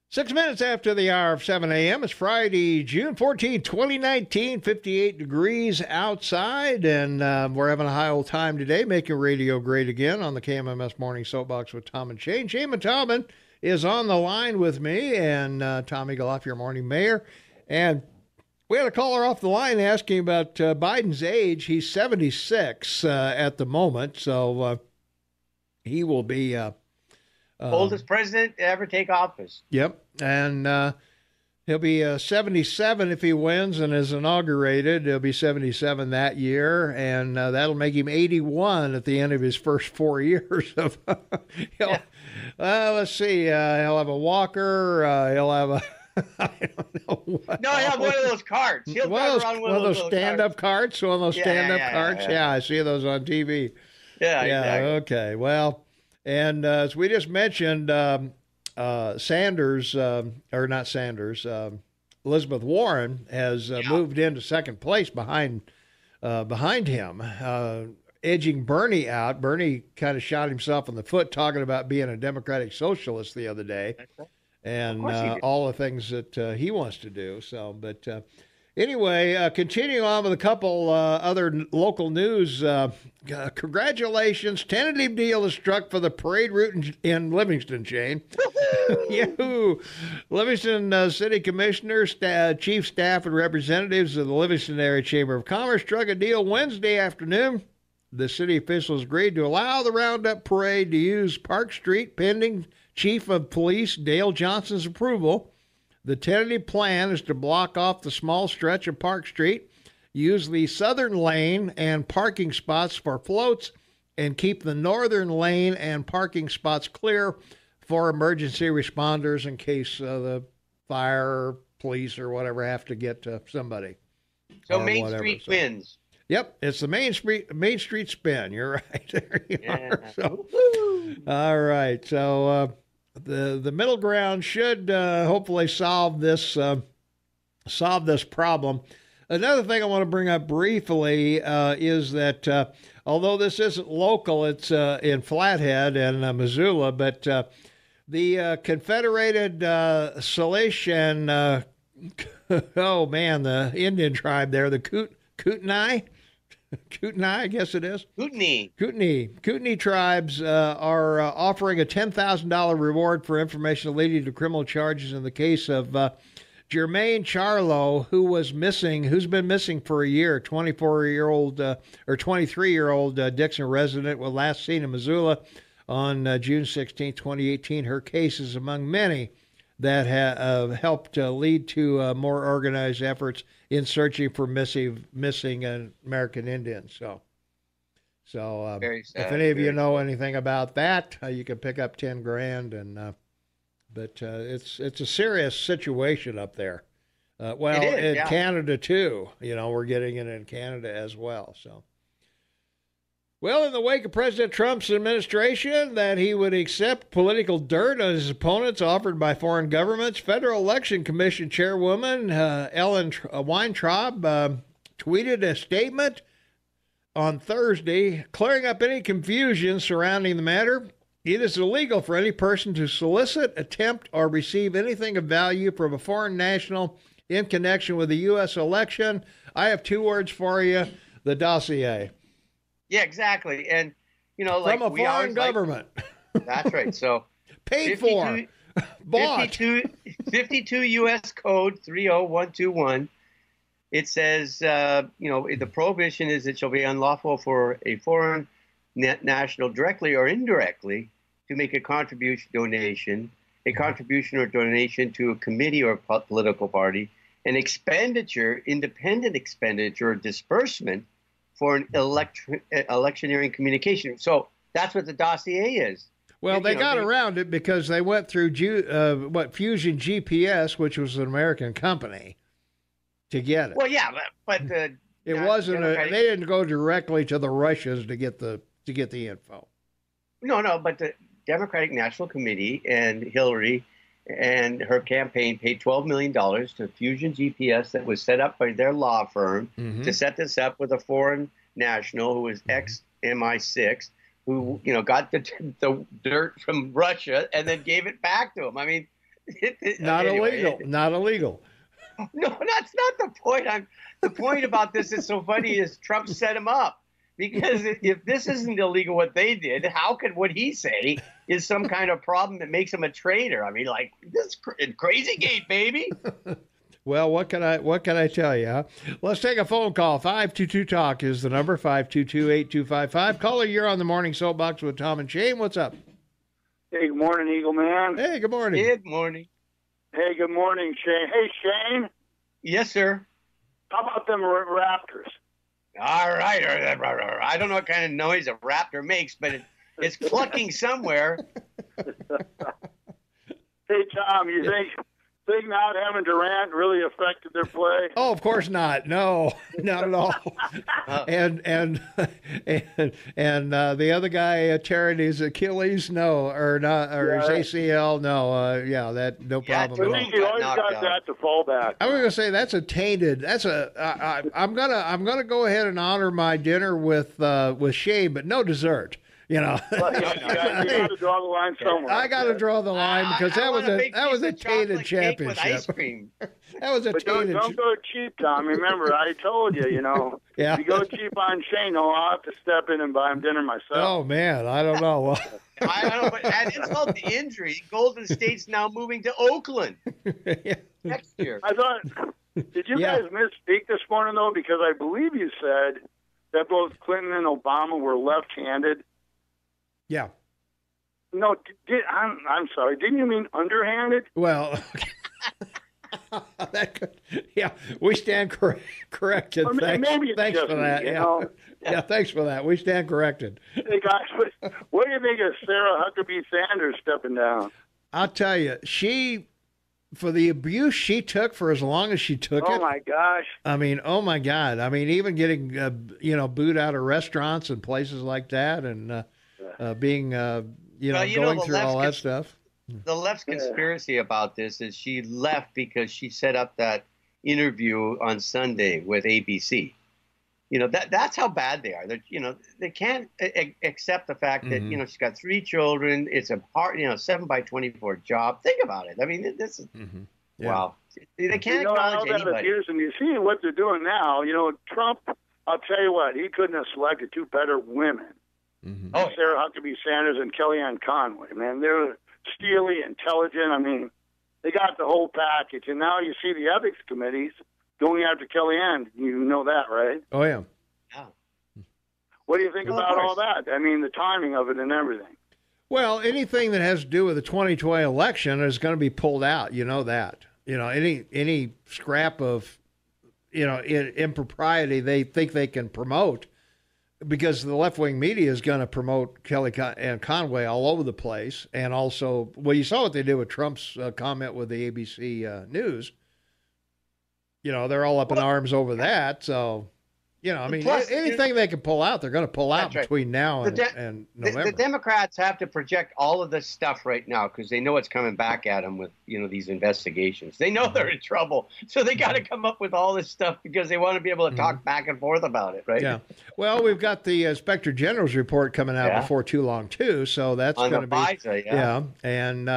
6 minutes after the hour of 7 a.m. It's Friday, June 14, 2019, 58 degrees outside, and we're having a high old time today making radio great again on the KMMS Morning Soapbox with Tom and Shane. Shane Tobin is on the line with me, and Tom Eagleoff, your morning mayor, and we had a caller off the line asking about Biden's age. He's 76 at the moment, so he will be oldest president to ever take office. Yep, and he'll be 77 if he wins and is inaugurated. He'll be 77 that year, and that'll make him 81 at the end of his first 4 years. Of let's see, he'll have a walker. He'll have a I don't know what. No, I have one of those cards. He'll drive around one of those stand-up cards. One of those stand-up cards. Yeah, I see those on TV. Yeah, exactly. Okay. Well, and as we just mentioned, Sanders, or not Sanders, Elizabeth Warren has moved into second place behind him, edging Bernie out. Bernie kind of shot himself in the foot talking about being a democratic socialist the other day. And all the things that he wants to do. So, but Anyway, continuing on with a couple other local news. Congratulations. Tentative deal is struck for the parade route in Livingston, Shane. Yahoo! Livingston City Commissioners, chief staff, and representatives of the Livingston Area Chamber of Commerce struck a deal Wednesday afternoon. The city officials agreed to allow the Roundup Parade to use Park Street pending Chief of Police Dale Johnson's approval. The tentative plan is to block off the small stretch of Park Street, use the southern lane and parking spots for floats, and keep the northern lane and parking spots clear for emergency responders in case the fire or police or whatever have to get to somebody. So Main Street wins. Yep, it's the Main Street spin. You're right. There you are. So, all right. So the middle ground should hopefully solve this problem. Another thing I want to bring up briefly is that although this isn't local, it's in Flathead and Missoula, but the Confederated Salish oh man, the Indian tribe there, the Kootenai, I guess it is. Kootenai tribes are offering a $10,000 reward for information leading to criminal charges in the case of Jermaine Charlo, who's been missing for a year. 23-year-old Dixon resident was last seen in Missoula on June 16, 2018. Her case is among many that have helped lead to more organized efforts in searching for missing American Indians. So if any of you know anything about that, you can pick up $10,000. And but it's a serious situation up there. In Canada too. We're getting it in Canada as well. So. Well, in the wake of President Trump's administration that he would accept political dirt on his opponents offered by foreign governments, Federal Election Commission Chairwoman Ellen Weintraub tweeted a statement on Thursday clearing up any confusion surrounding the matter. It is illegal for any person to solicit, attempt, or receive anything of value from a foreign national in connection with the U.S. election. I have two words for you, the dossier. Yeah, exactly. And, from a foreign government. That's right. So paid for, bought. 52 U.S. Code 30121. It says, the prohibition is it shall be unlawful for a foreign national directly or indirectly to make a contribution or donation to a committee or political party, an expenditure, independent expenditure or disbursement for an electioneering communication. So that's what the dossier is. Well, they got around it because they went through Fusion GPS, which was an American company, to get it. Well, yeah, but it wasn't. They didn't go directly to the Russians to get the info. No, but the Democratic National Committee and Hillary and her campaign paid $12 million to Fusion GPS that was set up by their law firm to set this up with a foreign national who was ex-MI6, who got the dirt from Russia and then gave it back to him. I mean, not illegal. No, that's not the point. The point about this is so funny is Trump set him up. Because if this isn't illegal, what they did, how could what he say is some kind of problem that makes him a traitor? I mean, like, this crazy gate, baby. Well, what can I tell you? Huh? Let's take a phone call. 522-TALK is the number, 522-8255. Caller, you're on the Morning Soapbox with Tom and Shane. What's up? Hey, good morning, Eagle Man. Hey, good morning. Good morning. Hey, good morning, Shane. Hey, Shane. Yes, sir. How about them Raptors? All right. I don't know what kind of noise a raptor makes, but it's clucking somewhere. Hey, Tom, you think not having Durant really affected their play? Oh, of course not. No, not at all. And the other guy tearing his Achilles, no, or not, or his ACL, no. That no problem. I think you always got that to fall back. I was gonna say that's a tainted. I'm gonna go ahead and honor my dinner with Shane, but no dessert. Well, you got to draw the line somewhere. I got to draw the line because that was a tainted championship. With ice cream. That was a tainted. Don't go cheap, Tom. Remember, I told you. Yeah. If you go cheap on Shane, I'll have to step in and buy him dinner myself. Oh man, I don't know. I don't know, but it's about the injury. Golden State's now moving to Oakland next year. I thought. Did you guys misspeak this morning though? Because I believe you said that both Clinton and Obama were left-handed. Yeah. No, I'm sorry. Didn't you mean underhanded? Well, we stand corrected. Thanks for that. Yeah, thanks for that. We stand corrected. Hey guys, what do you think of Sarah Huckabee Sanders stepping down? I'll tell you, for the abuse she took for as long as she took it. Oh my gosh! I mean, oh my God! I mean, even getting booed out of restaurants and places like that, and being going through all that stuff. The left's conspiracy about this is she left because she set up that interview on Sunday with ABC. That's how bad they are. They can't accept the fact that she's got 3 children. It's a hard 7x24 job. Think about it. I mean, this is wow. They can't acknowledge anybody. And you see what they're doing now. Trump. I'll tell you what. He couldn't have selected 2 better women. Oh, Sarah Huckabee Sanders and Kellyanne Conway. Man, they're steely, intelligent. I mean, they got the whole package. And now you see the ethics committees going after Kellyanne. You know that, right? Oh, yeah. What do you think about all that? I mean, the timing of it and everything. Well, anything that has to do with the 2020 election is going to be pulled out. You know that. Any scrap of, impropriety they think they can promote, because the left-wing media is going to promote Kelly and Conway all over the place. And also, well, you saw what they did with Trump's comment with the ABC News. They're all up in arms over that. So, anything they can pull out, they're going to pull out between now and November. The Democrats have to project all of this stuff right now because they know it's coming back at them with, these investigations. They know they're in trouble. So they got to come up with all this stuff because they want to be able to talk back and forth about it, right? Yeah. Well, we've got the Inspector General's report coming out before too long, too. So that's going to be. FISA, And,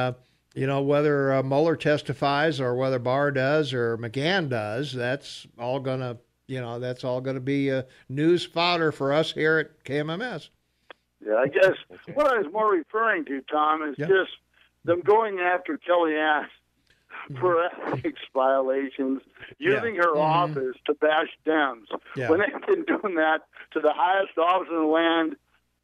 whether Mueller testifies or whether Barr does or McGahn does, that's all going to be news fodder for us here at KMMS. Yeah, I guess what I was more referring to, Tom, is just them going after Kellyanne for ethics violations, using her office to bash Dems, when they've been doing that to the highest office in the land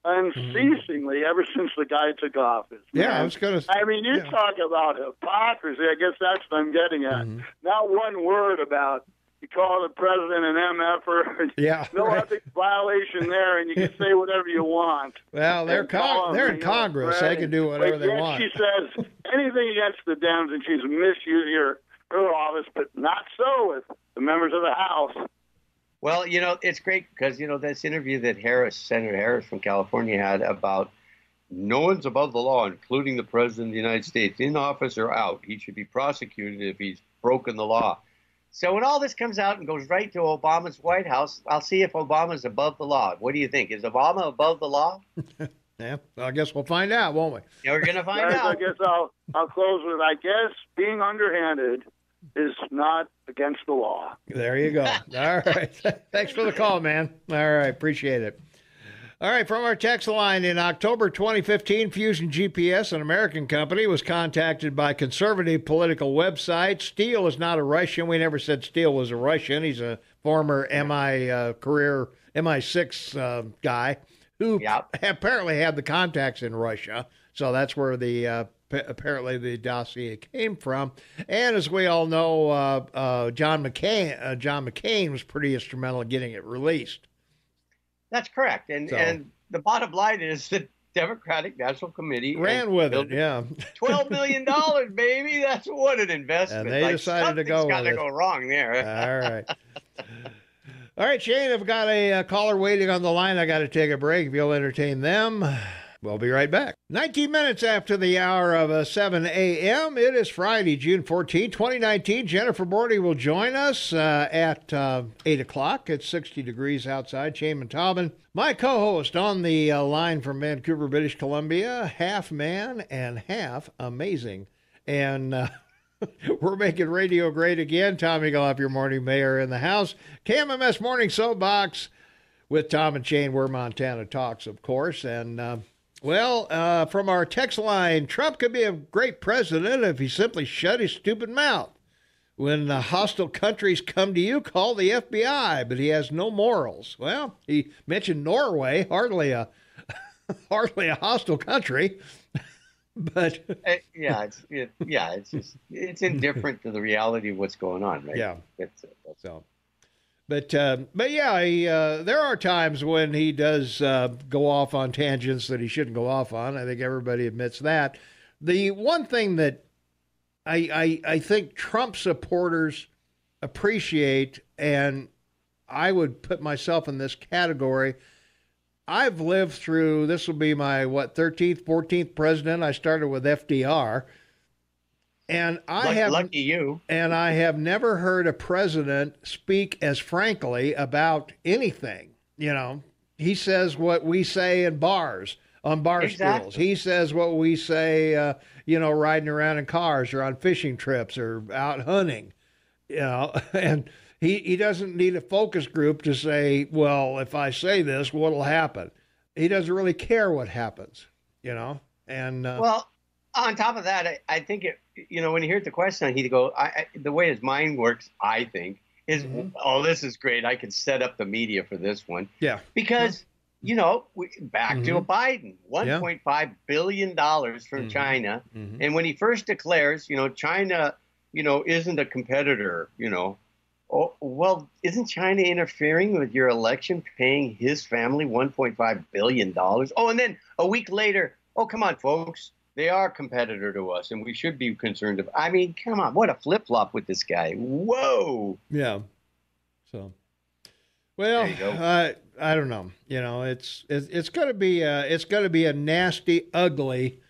unceasingly ever since the guy took office. Yeah, I was going to. I mean, you talk about hypocrisy. I guess that's what I'm getting at. Not one word about you call the president an MFer. No ethics violation there, and you can say whatever you want. Well, they're in Congress. They can do whatever they want. She says anything against the Dems, and she's misusing her office, but not so with the members of the House. Well, it's great because, this interview that Senator Harris from California had about no one's above the law, including the President of the United States, in office or out. He should be prosecuted if he's broken the law. So when all this comes out and goes right to Obama's White House, I'll see if Obama's above the law. What do you think? Is Obama above the law? Yeah, I guess we'll find out, won't we? Yeah, we're going to find out. I guess I'll close with, I guess being underhanded is not against the law. There you go. All right. Thanks for the call, man. All right. Appreciate it. All right. From our text line, in October 2015, Fusion GPS, an American company, was contacted by conservative political website. Steele is not a Russian. We never said Steele was a Russian. He's a former career MI6 guy who apparently had the contacts in Russia. So that's where apparently the dossier came from. And as we all know, John McCain was pretty instrumental in getting it released. That's correct. And the bottom line is the Democratic National Committee ran with it. Yeah. $12 million, baby. That's what an investment. And they decided to go with it. Something's got to go wrong there. All right. All right, Shane, I've got a caller waiting on the line. I got to take a break. If you'll entertain them. We'll be right back. 19 minutes after the hour of 7 a.m. It is Friday, June 14, 2019. Jennifer Bordy will join us at 8 o'clock. It's 60 degrees outside. Shaman Taubman, my co-host on the line from Vancouver, British Columbia, half man and half amazing. And we're making radio great again. Tommy Goff, your morning mayor in the house. KMMS Morning Soapbox with Tom and Shane. We're Montana Talks, of course. And, from our text line, Trump could be a great president if he simply shut his stupid mouth. When hostile countries come to you, call the FBI, but he has no morals. Well, he mentioned Norway, hardly a hostile country. But it's indifferent to the reality of what's going on, right? Yeah. That's so. But there are times when he does go off on tangents that he shouldn't go off on. I think everybody admits that. The one thing that I think Trump supporters appreciate, and I would put myself in this category. I've lived through, this will be my, 13th, 14th president. I started with FDR. And lucky you. And I have never heard a president speak as frankly about anything. You know, he says what we say in bars, on bar stools. He says what we say, riding around in cars or on fishing trips or out hunting. You know, and he doesn't need a focus group to say, well, if I say this, what'll happen? He doesn't really care what happens, you know. And well, on top of that, I think when you hear the question, he'd go, the way his mind works, I think, is, this is great. I can set up the media for this one. Yeah. Because, back to Biden, $1.5 billion from China. And when he first declares, China, isn't a competitor, oh, well, isn't China interfering with your election, paying his family $1.5 billion? Oh, and then a week later, oh, come on, folks. They are a competitor to us, and we should be concerned about. I mean, come on, what a flip-flop with this guy. Whoa. Yeah. So, well, I don't know. It's going to be a nasty, ugly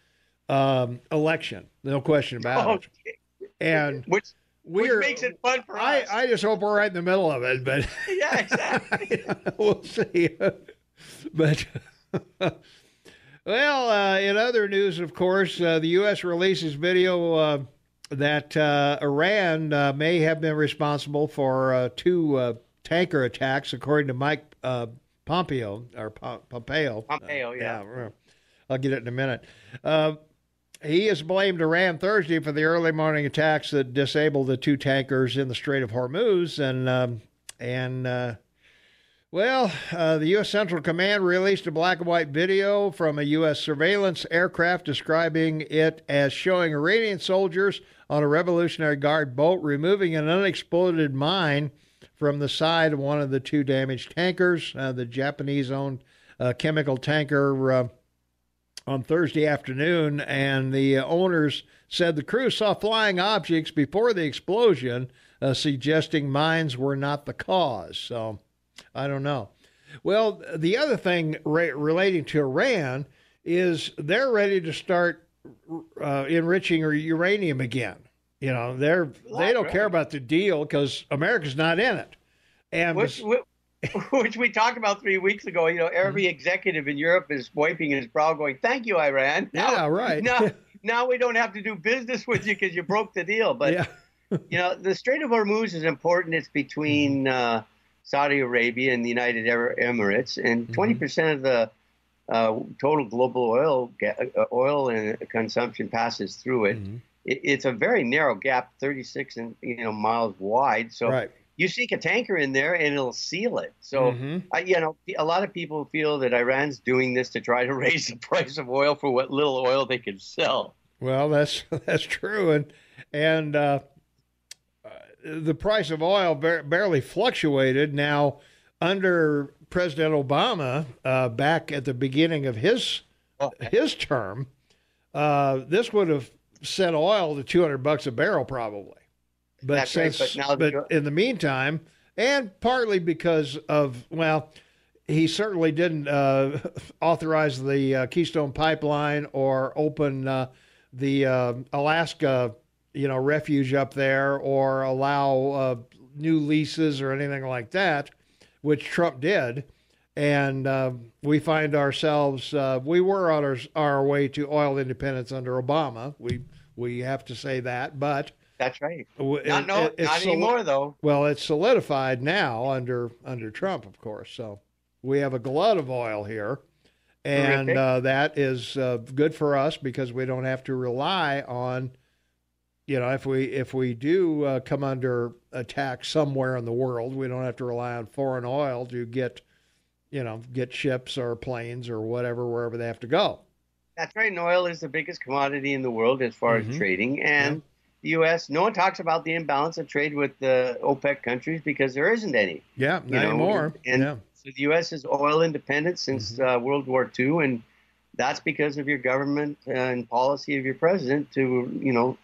election. No question about it. And which makes it fun for us. I just hope we're right in the middle of it, but yeah, exactly. We'll see. But. Well, in other news, of course, the U.S. releases video that Iran may have been responsible for two tanker attacks, according to Mike Pompeo. Pompeo, yeah. I'll get it in a minute. He has blamed Iran Thursday for the early morning attacks that disabled the two tankers in the Strait of Hormuz, the U.S. Central Command released a black and white video from a U.S. surveillance aircraft describing it as showing Iranian soldiers on a Revolutionary Guard boat removing an unexploded mine from the side of one of the two damaged tankers, the Japanese-owned chemical tanker, on Thursday afternoon. And the owners said the crew saw flying objects before the explosion, suggesting mines were not the cause. So I don't know. Well, the other thing relating to Iran is they're ready to start enriching uranium again. They don't care about the deal because America's not in it. And which we talked about 3 weeks ago. Every executive in Europe is wiping his brow, going, "Thank you, Iran." Yeah, right. Now we don't have to do business with you because you broke the deal. But the Strait of Hormuz is important. It's between Saudi Arabia and the United Emirates, and 20% of the total global oil and consumption passes through it. It's a very narrow gap, 36 miles wide. So you sink a tanker in there, and it'll seal it. So a lot of people feel that Iran's doing this to try to raise the price of oil for what little oil they can sell. Well, that's true, and the price of oil barely fluctuated. Now, under President Obama, back at the beginning of his term, this would have sent oil to $200 a barrel probably. But That's right, but in the meantime, and partly because of he certainly didn't authorize the Keystone Pipeline or open the Alaska, refuge up there, or allow new leases or anything like that, which Trump did. And we find ourselves, we were on our way to oil independence under Obama. We have to say that, but that's right. Not anymore, though. Well, it's solidified now under Trump, of course. So we have a glut of oil here, and that is good for us because we don't have to rely on, if we do come under attack somewhere in the world, we don't have to rely on foreign oil to get ships or planes or whatever, wherever they have to go. That's right. And oil is the biggest commodity in the world as far as trading. And the U.S., no one talks about the imbalance of trade with the OPEC countries because there isn't any. Yeah, not anymore. And so the U.S. is oil independent since World War II. And that's because of your government and policy of your president to,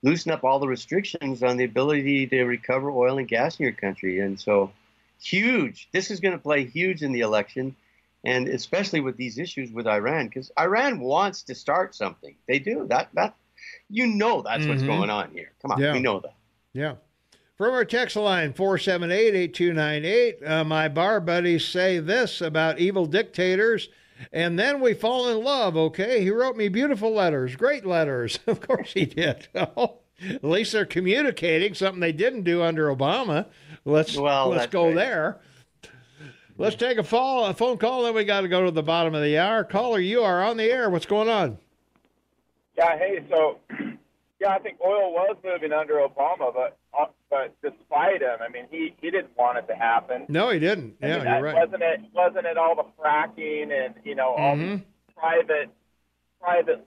loosen up all the restrictions on the ability to recover oil and gas in your country. And so huge. This is going to play huge in the election. And especially with these issues with Iran, because Iran wants to start something. They do. That's what's going on here. Come on, we know that. Yeah. From our text line, 478-8298, my bar buddies say this about evil dictators, and then we fall in love, okay? He wrote me beautiful letters, great letters. Of course he did. At least they're communicating, something they didn't do under Obama. Let's go there. Let's take a phone call, then we got to go to the bottom of the hour. Caller, you are on the air. What's going on? Yeah, hey, so, I think oil was moving under Obama, but despite him, I mean, he didn't want it to happen. No, he didn't. Yeah, you're right. Wasn't it all the fracking and, all the private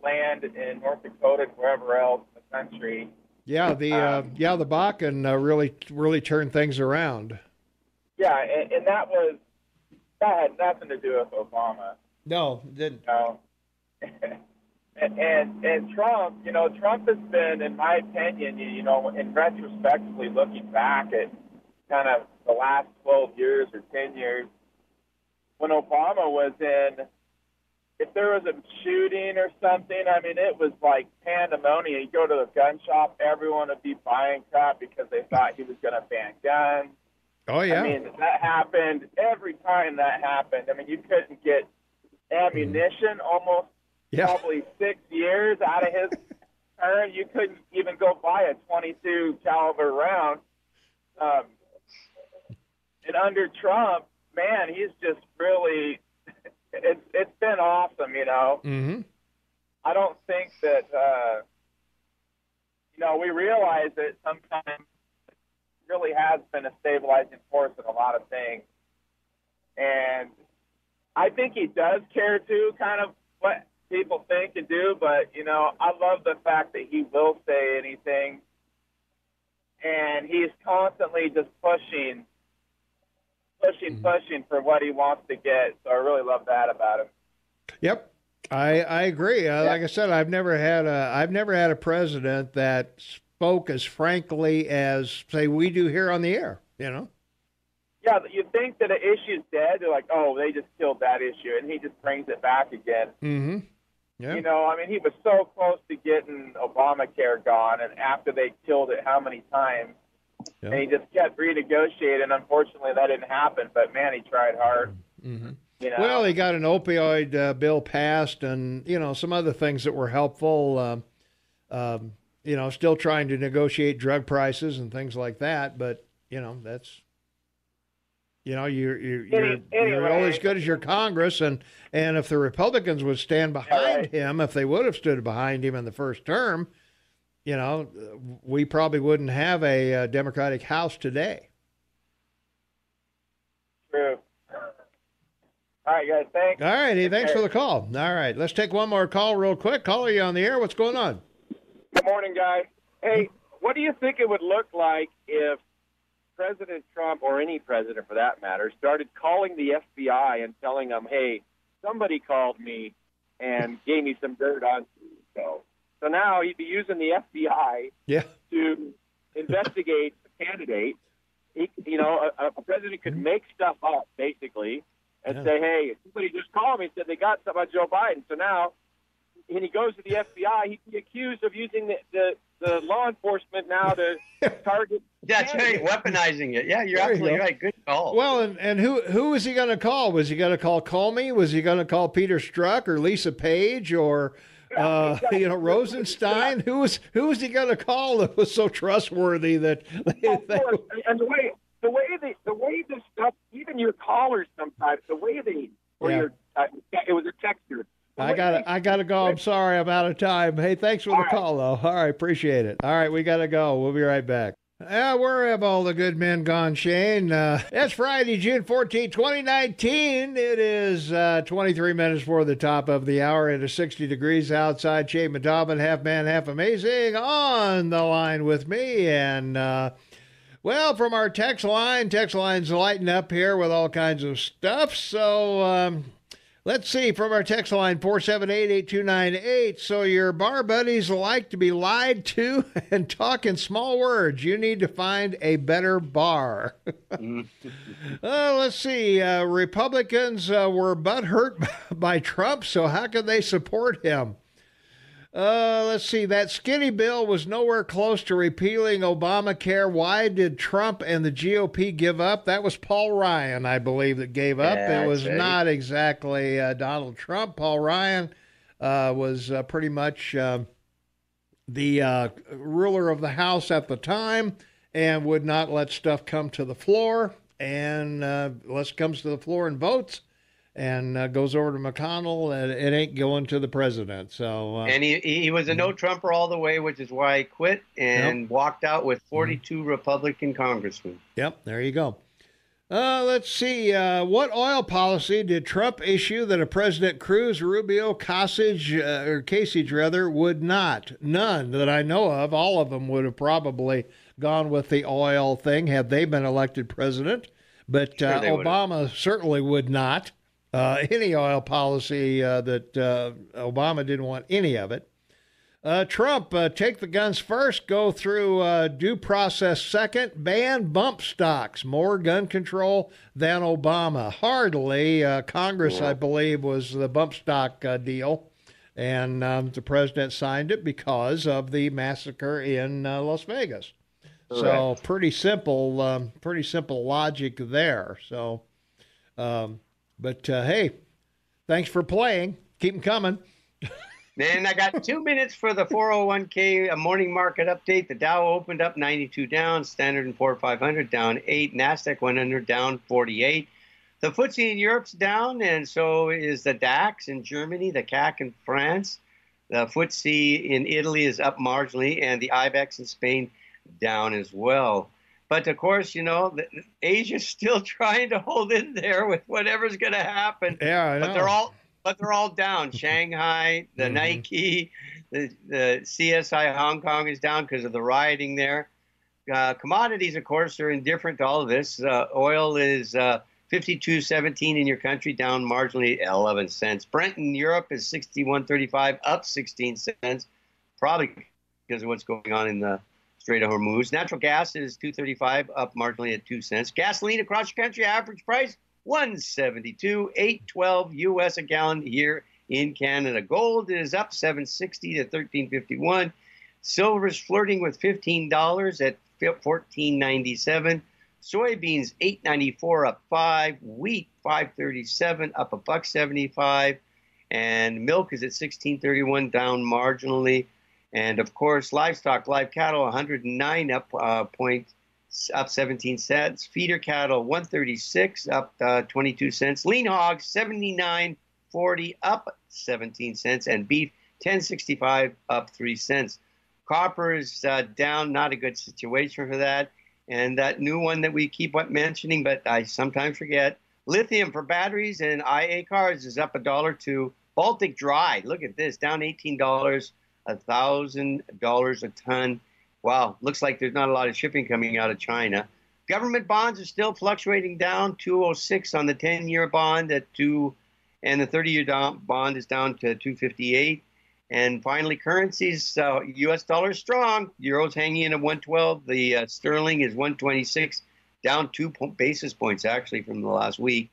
land in North Dakota and wherever else in the country? Yeah, the Bakken really turned things around. Yeah, and that had nothing to do with Obama. No, it didn't. No. And Trump, Trump has been, in my opinion, in retrospectively looking back at kind of the last 12 years or 10 years, when Obama was in, if there was a shooting or something, I mean, it was like pandemonium. You go to the gun shop, everyone would be buying crap because they thought he was going to ban guns. Oh, yeah. I mean, that happened every time that happened. I mean, you couldn't get ammunition almost probably 6 years out of his term. You couldn't even go buy a 22 caliber round. And under Trump, man, he's just really, it's been awesome, Mm-hmm. I don't think that, we realize that sometimes really has been a stabilizing force in a lot of things. And I think he does care, too, kind of what people think and do. But, I love the fact that he will say anything. And he's constantly just pushing for what he wants to get. So I really love that about him. Yep. I agree. Like I said, I've never had a president that spoke as frankly as, say, we do here on the air, Yeah, you think that an issue's dead. They're like, oh, they just killed that issue, and he just brings it back again. Mm-hmm. Yeah. I mean, he was so close to getting Obamacare gone, and after they killed it how many times? Yeah. And he just kept renegotiating. Unfortunately, that didn't happen, but, man, he tried hard. Mm-hmm. Well, he got an opioid bill passed and, some other things that were helpful, still trying to negotiate drug prices and things like that. But, that's, you're only as good as your Congress. And if the Republicans would stand behind him, if they would have stood behind him in the first term, we probably wouldn't have a Democratic House today. True. All right, guys, thanks. All righty, thanks for the call. All right, let's take one more call real quick. Caller, you on the air? What's going on? Good morning, guys. Hey, what do you think it would look like if President Trump, or any president for that matter, started calling the FBI and telling them, hey, somebody called me and gave me some dirt on you? So now he'd be using the FBI to investigate a candidate. A president could make stuff up, basically, and say, hey, somebody just called me and said they got something on Joe Biden. So now, when he goes to the FBI, he can be accused of using the law enforcement now to target. That's right, weaponizing it. Yeah, you're absolutely right. Good call. Well, and who was he going to call? Was he going to call Comey? Was he going to call Peter Strzok or Lisa Page or Rosenstein? Who was he going to call that was so trustworthy that? And the way this stuff, even your callers sometimes, the way they it was a texter. I gotta go. I'm sorry, I'm out of time. Hey, thanks for the call, though. All right, appreciate it. All right, we gotta go. We'll be right back. Where have all the good men gone, Shane? It's Friday, June 14, 2019. It is 23 minutes before the top of the hour. It is 60 degrees outside. Shane Madobin, half man, half amazing, on the line with me. And, well, from our text line's lighting up here with all kinds of stuff. So, let's see, from our text line, 478-8298. So your bar buddies like to be lied to and talk in small words. You need to find a better bar. Let's see. Republicans were butthurt by Trump, so how could they support him? Let's see. That skinny bill was nowhere close to repealing Obamacare. Why did Trump and the GOP give up? That was Paul Ryan, I believe, that gave up. It was not exactly Donald Trump. Paul Ryan was pretty much the ruler of the House at the time and would not let stuff come to the floor. And unless it comes to the floor and votes, and goes over to McConnell, and it ain't going to the president. So and he was a no-Trumper all the way, which is why he quit and walked out with 42 Republican congressmen. Yep, there you go. Let's see. What oil policy did Trump issue that a President Cruz, Rubio, Kasich, would not? None that I know of. All of them would have probably gone with the oil thing had they been elected president. But Obama certainly would not. Any oil policy that Obama didn't want any of it. Trump, take the guns first, go through due process second, ban bump stocks, more gun control than Obama. Hardly. Congress, I believe, was the bump stock deal, and the president signed it because of the massacre in Las Vegas. Correct. So pretty simple logic there. So, but hey, thanks for playing. Keep them coming. Then I got 2 minutes for the 401k morning market update. The Dow opened up 92 down, Standard & Poor's 500 down 8, NASDAQ 100 down 48. The FTSE in Europe's down, and so is the DAX in Germany, the CAC in France. The FTSE in Italy is up marginally, and the IBEX in Spain down as well. But of course, Asia's still trying to hold in there with whatever's going to happen. Yeah, I know. But they're all down. Shanghai, the Nike, the CSI Hong Kong is down because of the rioting there. Commodities, of course, are indifferent to all of this. Oil is 52.17 in your country, down marginally 11 cents. Brent in Europe is 61.35, up 16 cents, probably because of what's going on in the Strait of Hormuz. Natural gas is $2.35, up marginally at 2 cents. Gasoline across the country, average price $1.72, $8.12 U.S. a gallon here in Canada. Gold is up $7.60 to $13.51. Silver is flirting with $15 at $14.97. Soybeans $8.94, up 5. Wheat $5.37, up $1.75. And milk is at $16.31, down marginally. And of course, livestock, live cattle, 109 up 17 cents. Feeder cattle, 136 up 22 cents. Lean hogs, 79.40 up 17 cents. And beef, 10.65 up 3 cents. Copper is down, not a good situation for that. And that new one that we keep mentioning, but I sometimes forget, lithium for batteries and IA cars is up $1.02. Baltic Dry, look at this, down $18, $1,000 a ton. Wow, looks like there's not a lot of shipping coming out of China. Government bonds are still fluctuating down, 206 on the 10-year bond at 2, and the 30-year bond is down to 258. And finally, currencies, U.S. dollar is strong. Euro's hanging in at 112. The sterling is 126, down 2 basis points actually from the last week.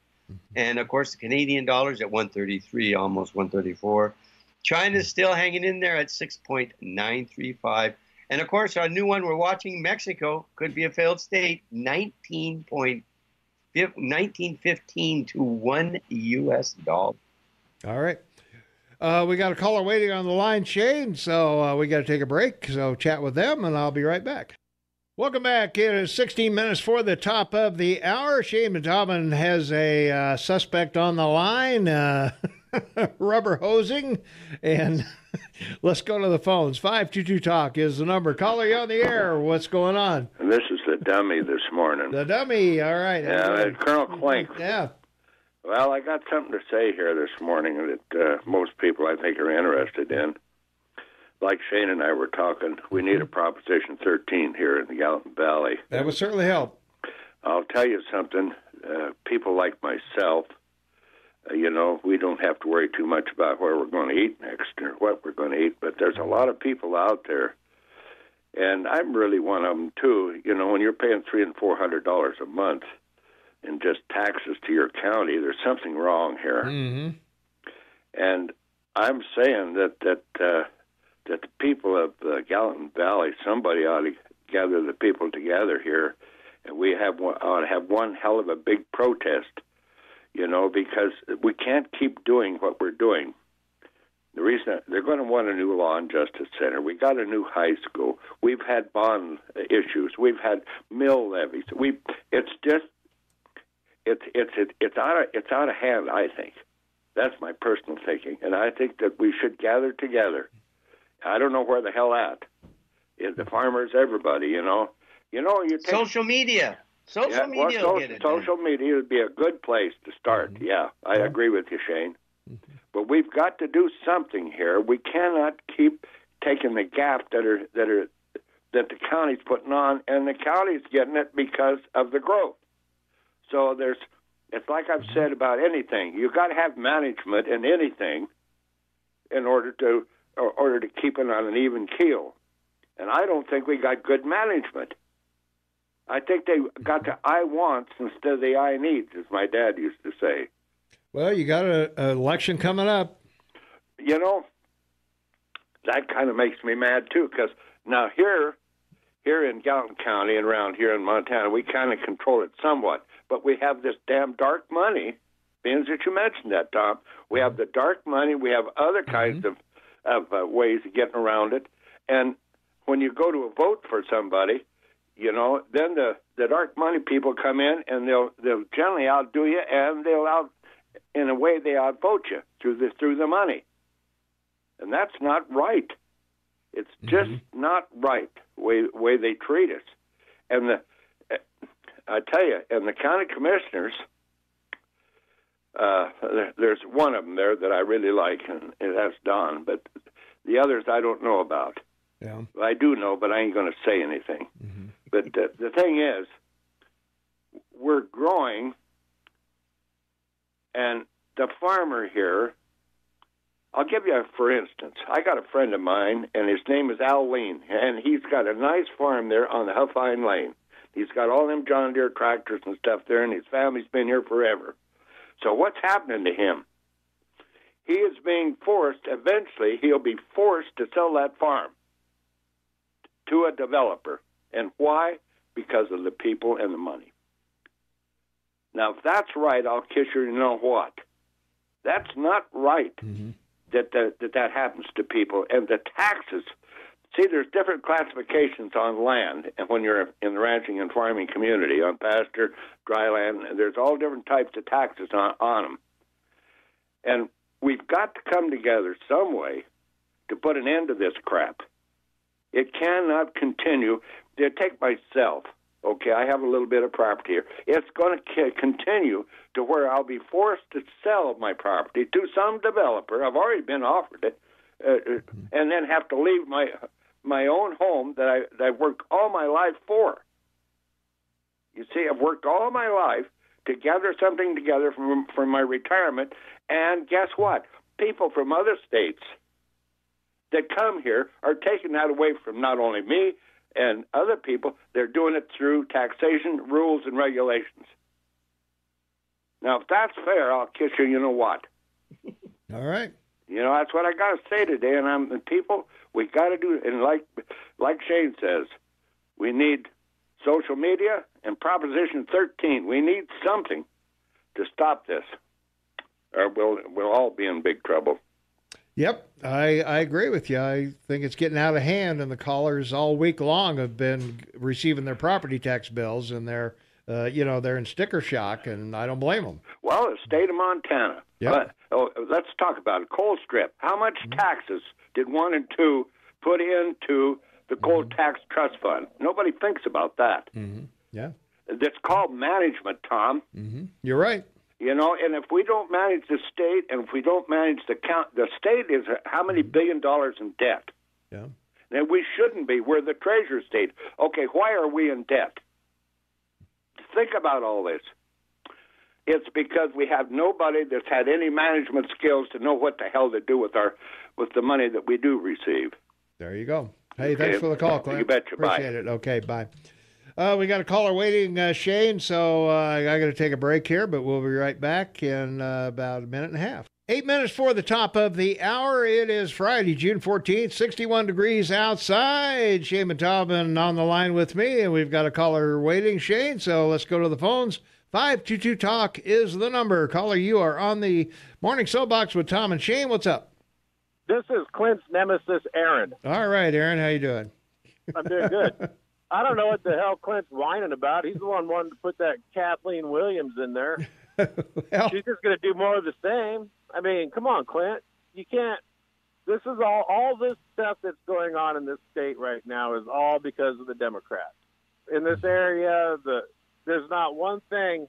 And of course, the Canadian dollar's at 133, almost 134. China's still hanging in there at 6.935. And of course, our new one we're watching, Mexico, could be a failed state, 1915 to $1 US. All right. We got a caller waiting on the line, Shane, so we got to take a break. So chat with them, and I'll be right back. Welcome back. It is 16 minutes for the top of the hour. Shane Matobin has a suspect on the line, rubber hosing, and let's go to the phones. 522-TALK is the number. Caller, you on the air. What's going on? This is the dummy this morning. The dummy, all right. Yeah, Colonel Clink. Yeah. Well, I got something to say here this morning that most people, I think, are interested in. Like Shane and I were talking, we need a Proposition 13 here in the Gallatin Valley. That would certainly help. I'll tell you something. People like myself, we don't have to worry too much about where we're going to eat next or what we're going to eat, but there's a lot of people out there, and I'm really one of them, too. When you're paying $300 and $400 a month in just taxes to your county, there's something wrong here. Mm-hmm. And I'm saying that the people of the Gallatin Valley, somebody ought to gather the people together here, and we ought to have one hell of a big protest, because we can't keep doing what we're doing. The reason they're going to want a new law and justice center. We got a new high school. We've had bond issues. We've had mill levies. It's out of hand, I think. That's my personal thinking, and I think that we should gather together. I don't know where the hell at. The farmers, everybody, you take social media. Social media would be a good place to start. Mm-hmm. Yeah, I agree with you, Shane. Mm-hmm. But we've got to do something here. We cannot keep taking the gap that the county's putting on, and the county's getting it because of the growth. So it's like I've said about anything. You've got to have management in anything in order to keep it on an even keel. And I don't think we got good management. I think they got the I wants instead of the I needs, as my dad used to say. Well, you got an election coming up. That kind of makes me mad, too, because now here in Gallatin County and around here in Montana, we kind of control it somewhat. But we have this damn dark money, being that you mentioned that, Tom. We have the dark money. We have other kinds of ways of getting around it. And when you go to a vote for somebody, then the dark money people come in and they'll generally outdo you, and in a way they outvote you through the money. And that's not right. It's just not right way they treat us. And I tell you, and the county commissioners, there's one of them there that I really like, and that's Don. But the others I don't know about. Yeah, I do know, but I ain't going to say anything. Mm-hmm. But the thing is, we're growing, and the farmer here. I'll give you for instance. I got a friend of mine, and his name is Al Lean, and he's got a nice farm there on the Huffine Lane. He's got all them John Deere tractors and stuff there, and his family's been here forever. So what's happening to him? He is being forced, eventually he'll be forced to sell that farm to a developer. And why? Because of the people and the money. Now, if that's right, I'll kiss you know what. That's not right that happens to people. And the taxes, see, there's different classifications on land, and when you're in the ranching and farming community, on pasture, dry land, there's all different types of taxes on them. And we've got to come together some way to put an end to this crap. It cannot continue. Take myself, okay, I have a little bit of property here. It's going to continue to where I'll be forced to sell my property to some developer. I've already been offered it, and then have to leave my own home that I've worked all my life for. You see, I've worked all my life to gather something together for my retirement, and guess what? People from other states that come here are taking that away from not only me and other people. They're doing it through taxation rules and regulations. Now, if that's fair, I'll kiss you. You know what? All right. That's what I got to say today. And people, we got to do. And like Shane says, we need social media and Proposition 13. We need something to stop this, or we'll all be in big trouble. Yep, I agree with you. I think it's getting out of hand, and the callers all week long have been receiving their property tax bills, and they're in sticker shock, and I don't blame them. Well, the state of Montana. Yep. Let's talk about it. Coal strip. How much taxes did 1 and 2 put into the coal tax trust fund? Nobody thinks about that. Mm-hmm. Yeah. It's called management, Tom. Mm-hmm. You're right. And if we don't manage the state, and if we don't manage the state is how many $billion in debt? Yeah. And we shouldn't be. We're the treasury state. Okay, why are we in debt? Think about all this. It's because we have nobody that's had any management skills to know what the hell to do with the money that we do receive. There you go. Hey, thanks for the call, Clint. You betcha. Appreciate it. Okay, bye. We got a caller waiting, Shane, so I got to take a break here, but we'll be right back in about a minute and a half. 8 minutes for the top of the hour. It is Friday, June 14th, 61 degrees outside. Shane Tobin on the line with me, and we've got a caller waiting, Shane, so let's go to the phones. 522-TALK is the number. Caller, you are on the Morning Soapbox with Tom and Shane. What's up? This is Clint's nemesis, Aaron. All right, Aaron, how you doing? I'm doing good. I don't know what the hell Clint's whining about. He's the one wanting to put that Kathleen Williams in there. Well, she's just going to do more of the same. I mean, come on, Clint. You can't. This is all this stuff that's going on in this state right now is all because of the Democrats. In this area, there's not one thing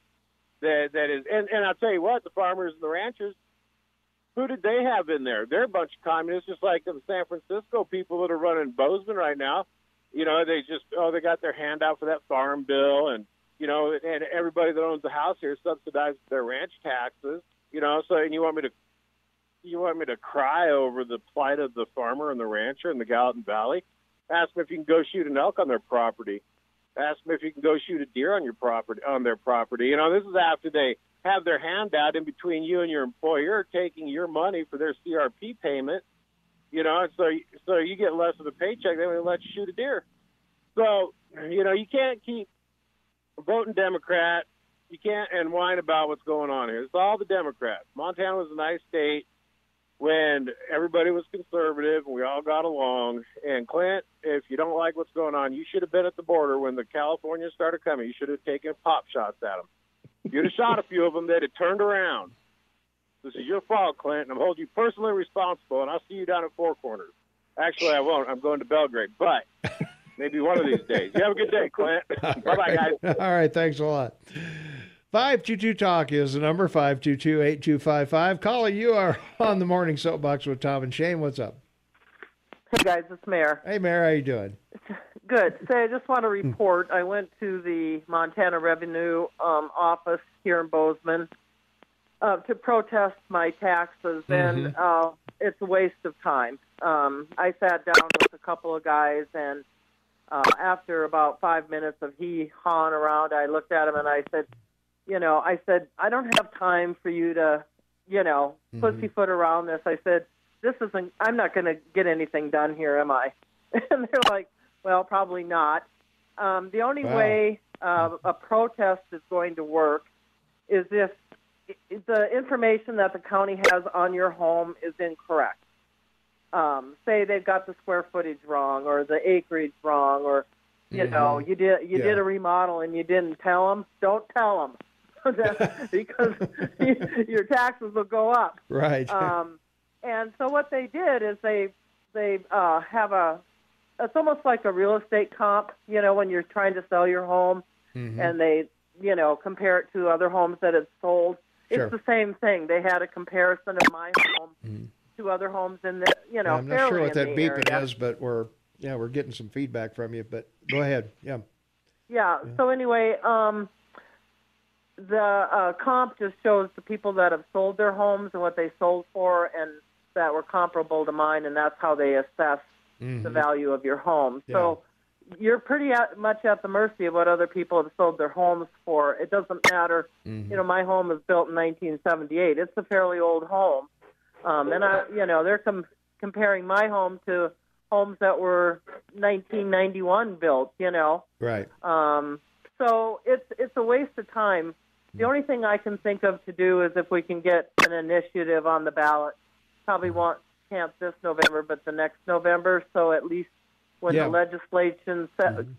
that is. And I'll tell you what, the farmers and the ranchers, who did they have in there? They're a bunch of communists, just like the San Francisco people that are running Bozeman right now. They got their hand out for that farm bill, and and everybody that owns a house here subsidizes their ranch taxes. So and you want me to cry over the plight of the farmer and the rancher in the Gallatin Valley? Ask them if you can go shoot an elk on their property. Ask them if you can go shoot a deer on their property. This is after they have their hand out in between you and your employer, taking your money for their CRP payment. So you get less of a paycheck. They won't let you shoot a deer. So you can't keep voting Democrat. You can't and whine about what's going on here. It's all the Democrats. Montana was a nice state when everybody was conservative and we all got along. And Clint, if you don't like what's going on, you should have been at the border when the Californians started coming. You should have taken pop shots at them. If you'd have shot a few of them, they'd have turned around. This is your fault, Clint, and I'm holding you personally responsible, and I'll see you down at Four Corners. Actually, I won't. I'm going to Belgrade, but maybe one of these days. You have a good day, Clint. Bye-bye, guys. All right, thanks a lot. 522-TALK is the number, 522-8255. Caller, you are on the Morning Soapbox with Tom and Shane. What's up? Hey, guys, it's Mayor. Hey, Mayor, how you doing? Good. So I just want to report, I went to the Montana Revenue office here in Bozeman to protest my taxes, and it's a waste of time. I sat down with a couple of guys, and after about 5 minutes of hee-hawing around, I looked at him and I said, I don't have time for you to, pussyfoot around this. I said, I'm not going to get anything done here, am I? And they're like, well, probably not. The only way a protest is going to work is if the information that the county has on your home is incorrect. Say they've got the square footage wrong or the acreage wrong, or you did a remodel and you didn't tell them. Don't tell them because your taxes will go up. Right. And so what they did is they have it's almost like a real estate comp, when you're trying to sell your home, and they, compare it to other homes that it's sold. Sure. It's the same thing. They had a comparison of my home to other homes in the, I'm not sure what that beeping area. is, but we're getting some feedback from you, but go ahead. Yeah. So anyway, the comp just shows the people that have sold their homes and what they sold for and that were comparable to mine, and that's how they assess the value of your home. So, you're pretty much at the mercy of what other people have sold their homes for. It doesn't matter. You know, my home was built in 1978. It's a fairly old home. And they're comparing my home to homes that were 1991 built, Right. So it's a waste of time. The only thing I can think of to do is if we can get an initiative on the ballot. Probably can't this November, but the next November. So at least when the legislation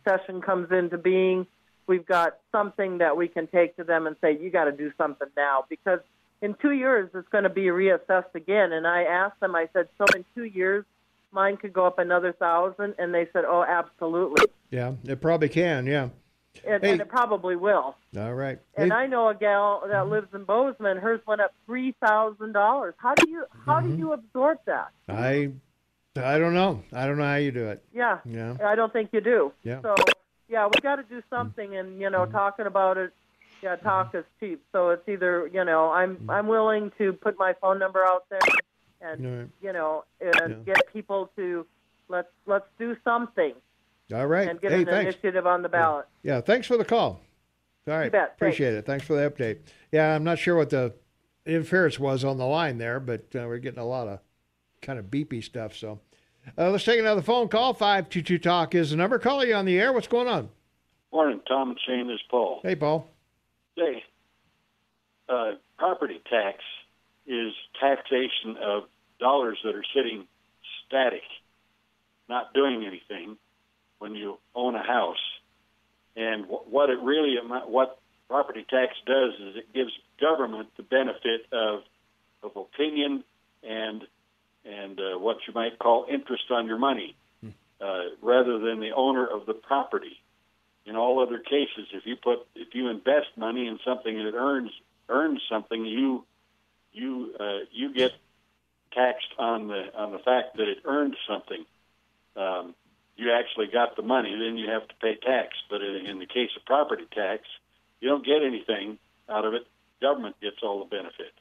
session comes into being, we've got something that we can take to them and say, you got to do something now. Because in 2 years, it's going to be reassessed again. And I asked them, I said, so in 2 years, mine could go up another 1,000? And they said, oh, absolutely. Yeah, it probably can, yeah. And it probably will. All right. And I know a gal that lives in Bozeman. Hers went up $3,000. How do you absorb that? I don't know. I don't know how you do it. Yeah. Yeah. I don't think you do. Yeah. So yeah, we got to do something. And talking about it. Yeah, talk is cheap. So it's either I'm willing to put my phone number out there, and get people to let's do something. All right. And get an initiative on the ballot. Yeah, thanks for the call. All right. You bet. Appreciate it. Thanks for the update. Yeah, I'm not sure what the interference was on the line there, but we're getting a lot of kind of beepy stuff. So let's take another phone call. 522-TALK is the number. Call you on the air. What's going on? Morning, Tom and Shane. This is Paul. Hey, Paul. Hey. Property tax is taxation of dollars that are sitting static, not doing anything. When you own a house, and what property tax does is it gives government the benefit of opinion and what you might call interest on your money, rather than the owner of the property. In all other cases, if you invest money in something and it earns something, you get taxed on the fact that it earned something. You actually got the money, then you have to pay tax. But in the case of property tax, you don't get anything out of it. Government gets all the benefit.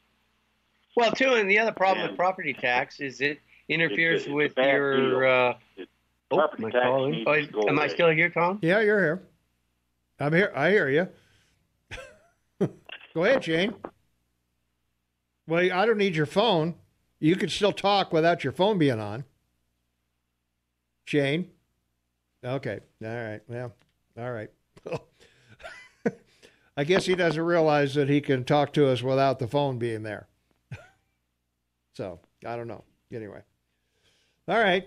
Well, too, and the other problem with property tax is it interferes with your... property tax needs to go am away. I still here, Tom? Yeah, you're here. I'm here. I hear you. Go ahead, Shane. Well, I don't need your phone. You can still talk without your phone being on. Shane? Okay. All right. Well, all right. I guess he doesn't realize that he can talk to us without the phone being there. So, I don't know. Anyway. All right.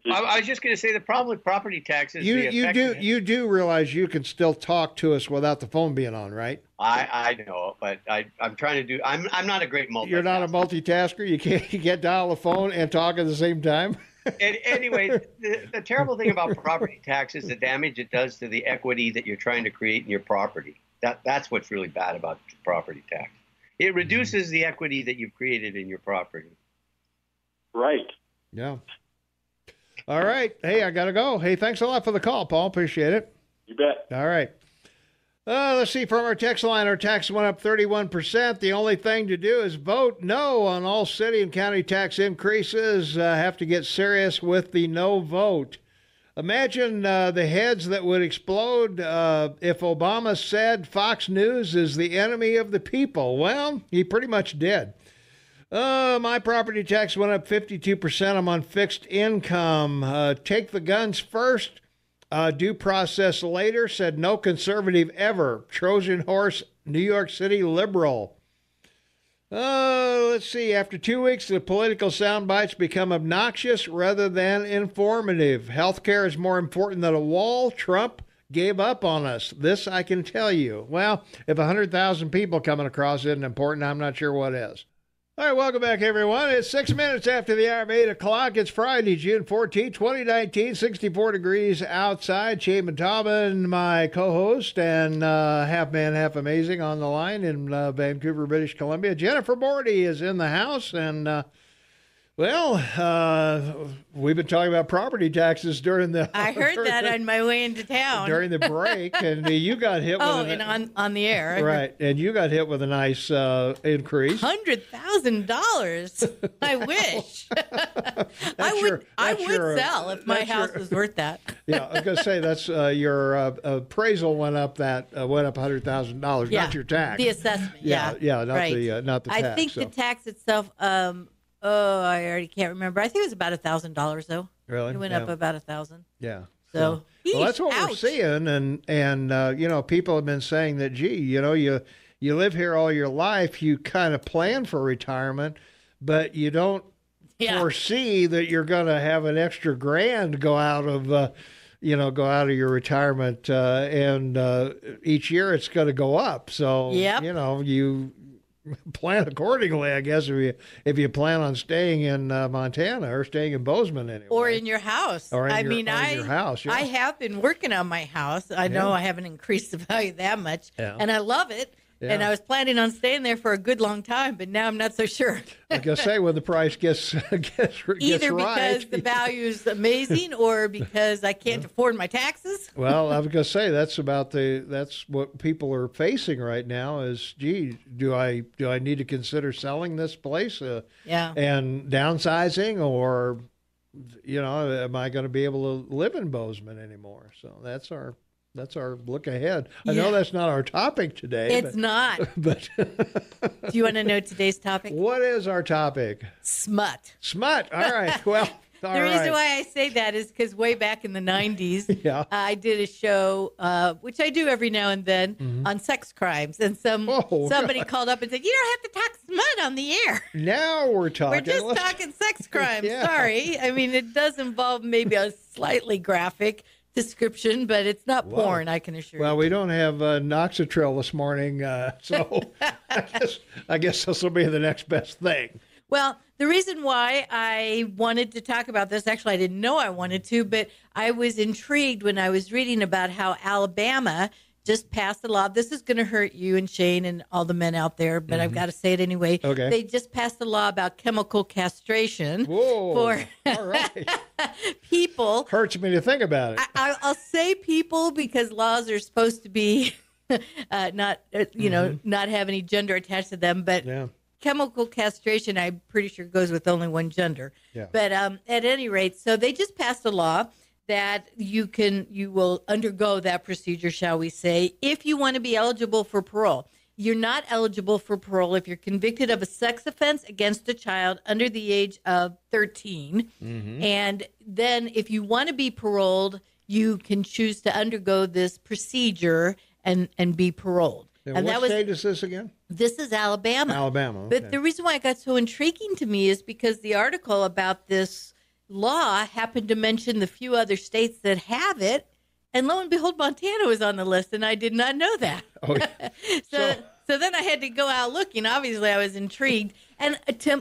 I was just going to say the problem with property taxes. You do realize you can still talk to us without the phone being on, right? I know, but I'm trying to do. I'm not a great multitasker. You're not a multitasker. You can't dial the phone and talk at the same time. And anyway, the terrible thing about property tax is the damage it does to the equity that you're trying to create in your property. That's what's really bad about property tax. It reduces the equity that you've created in your property. Right. Yeah. All right. Hey, I got to go. Hey, thanks a lot for the call, Paul. Appreciate it. You bet. All right. Let's see. From our text line, our tax went up 31%. The only thing to do is vote no on all city and county tax increases. Have to get serious with the no vote. Imagine the heads that would explode if Obama said Fox News is the enemy of the people. Well, he pretty much did. My property tax went up 52%. I'm on fixed income. Take the guns first. Due process later, said no conservative ever. Trojan horse, New York City liberal. Let's see. After 2 weeks, the political sound bites become obnoxious rather than informative. Healthcare is more important than a wall. Trump gave up on us. This I can tell you. Well, if 100,000 people coming across isn't important, I'm not sure what is. All right, welcome back, everyone. It's 6 minutes after the hour of 8 o'clock. It's Friday, June 14, 2019, 64 degrees outside. Shane Mataba, my co-host, and half man, half amazing on the line in Vancouver, British Columbia. Jennifer Bordy is in the house, and Well, we've been talking about property taxes during the. I heard that on my way into town during the break, and you got hit. Oh, with and on the air, right? And you got hit with a nice increase. $100,000. I wish. I would sell if my house was worth that. Yeah, I was gonna say that's your appraisal went up $100,000, not your tax. The assessment. Yeah, not right. not the tax. I think the tax itself. I already can't remember. I think it was about $1,000 though. Really? It went up about 1,000. Yeah. So well, that's what we're seeing, and people have been saying that, gee, you live here all your life, you kind of plan for retirement, but you don't foresee that you're going to have an extra grand go out of your retirement, and each year it's going to go up. So you plan accordingly, I guess, if you plan on staying in Montana or staying in Bozeman anyway, or in your house. Your house. Yeah. I have been working on my house. I know I haven't increased the value that much, and I love it. Yeah. And I was planning on staying there for a good long time, but now I'm not so sure. Like I say, when the price gets either right, because the value is amazing or because I can't afford my taxes. Well, I was going to say that's what people are facing right now. Is, gee, do I need to consider selling this place? And downsizing, or am I going to be able to live in Bozeman anymore? So that's our look ahead. I know that's not our topic today. It's not. But do you want to know today's topic? What is our topic? Smut. Smut. All right. Well, the reason why I say that is because way back in the 90s, I did a show, which I do every now and then, on sex crimes. And somebody called up and said, you don't have to talk smut on the air. Now we're talking. We're just talking sex crimes. Sorry. I mean, it does involve maybe a slightly graphic description, but it's not porn, I can assure you. Well, we don't have Noxatril this morning, so I guess this will be the next best thing. Well, the reason why I wanted to talk about this, actually I didn't know I wanted to, but I was intrigued when I was reading about how Alabama just passed a law. This is going to hurt you and Shane and all the men out there, but I've got to say it anyway. Okay. They just passed a law about chemical castration for all right. people. Hurts me to think about it. I'll say people because laws are supposed to be not have any gender attached to them, but chemical castration, I'm pretty sure goes with only one gender. Yeah. But at any rate, so they just passed a law that you will undergo that procedure, shall we say, if you want to be eligible for parole. You're not eligible for parole if you're convicted of a sex offense against a child under the age of 13. And then if you want to be paroled, you can choose to undergo this procedure and be paroled. And what state is this again? This is Alabama. Alabama. Okay. But the reason why it got so intriguing to me is because the article about this law happened to mention the few other states that have it, and lo and behold, Montana was on the list, and I did not know that. Oh, yeah. So then I had to go out looking. Obviously, I was intrigued. And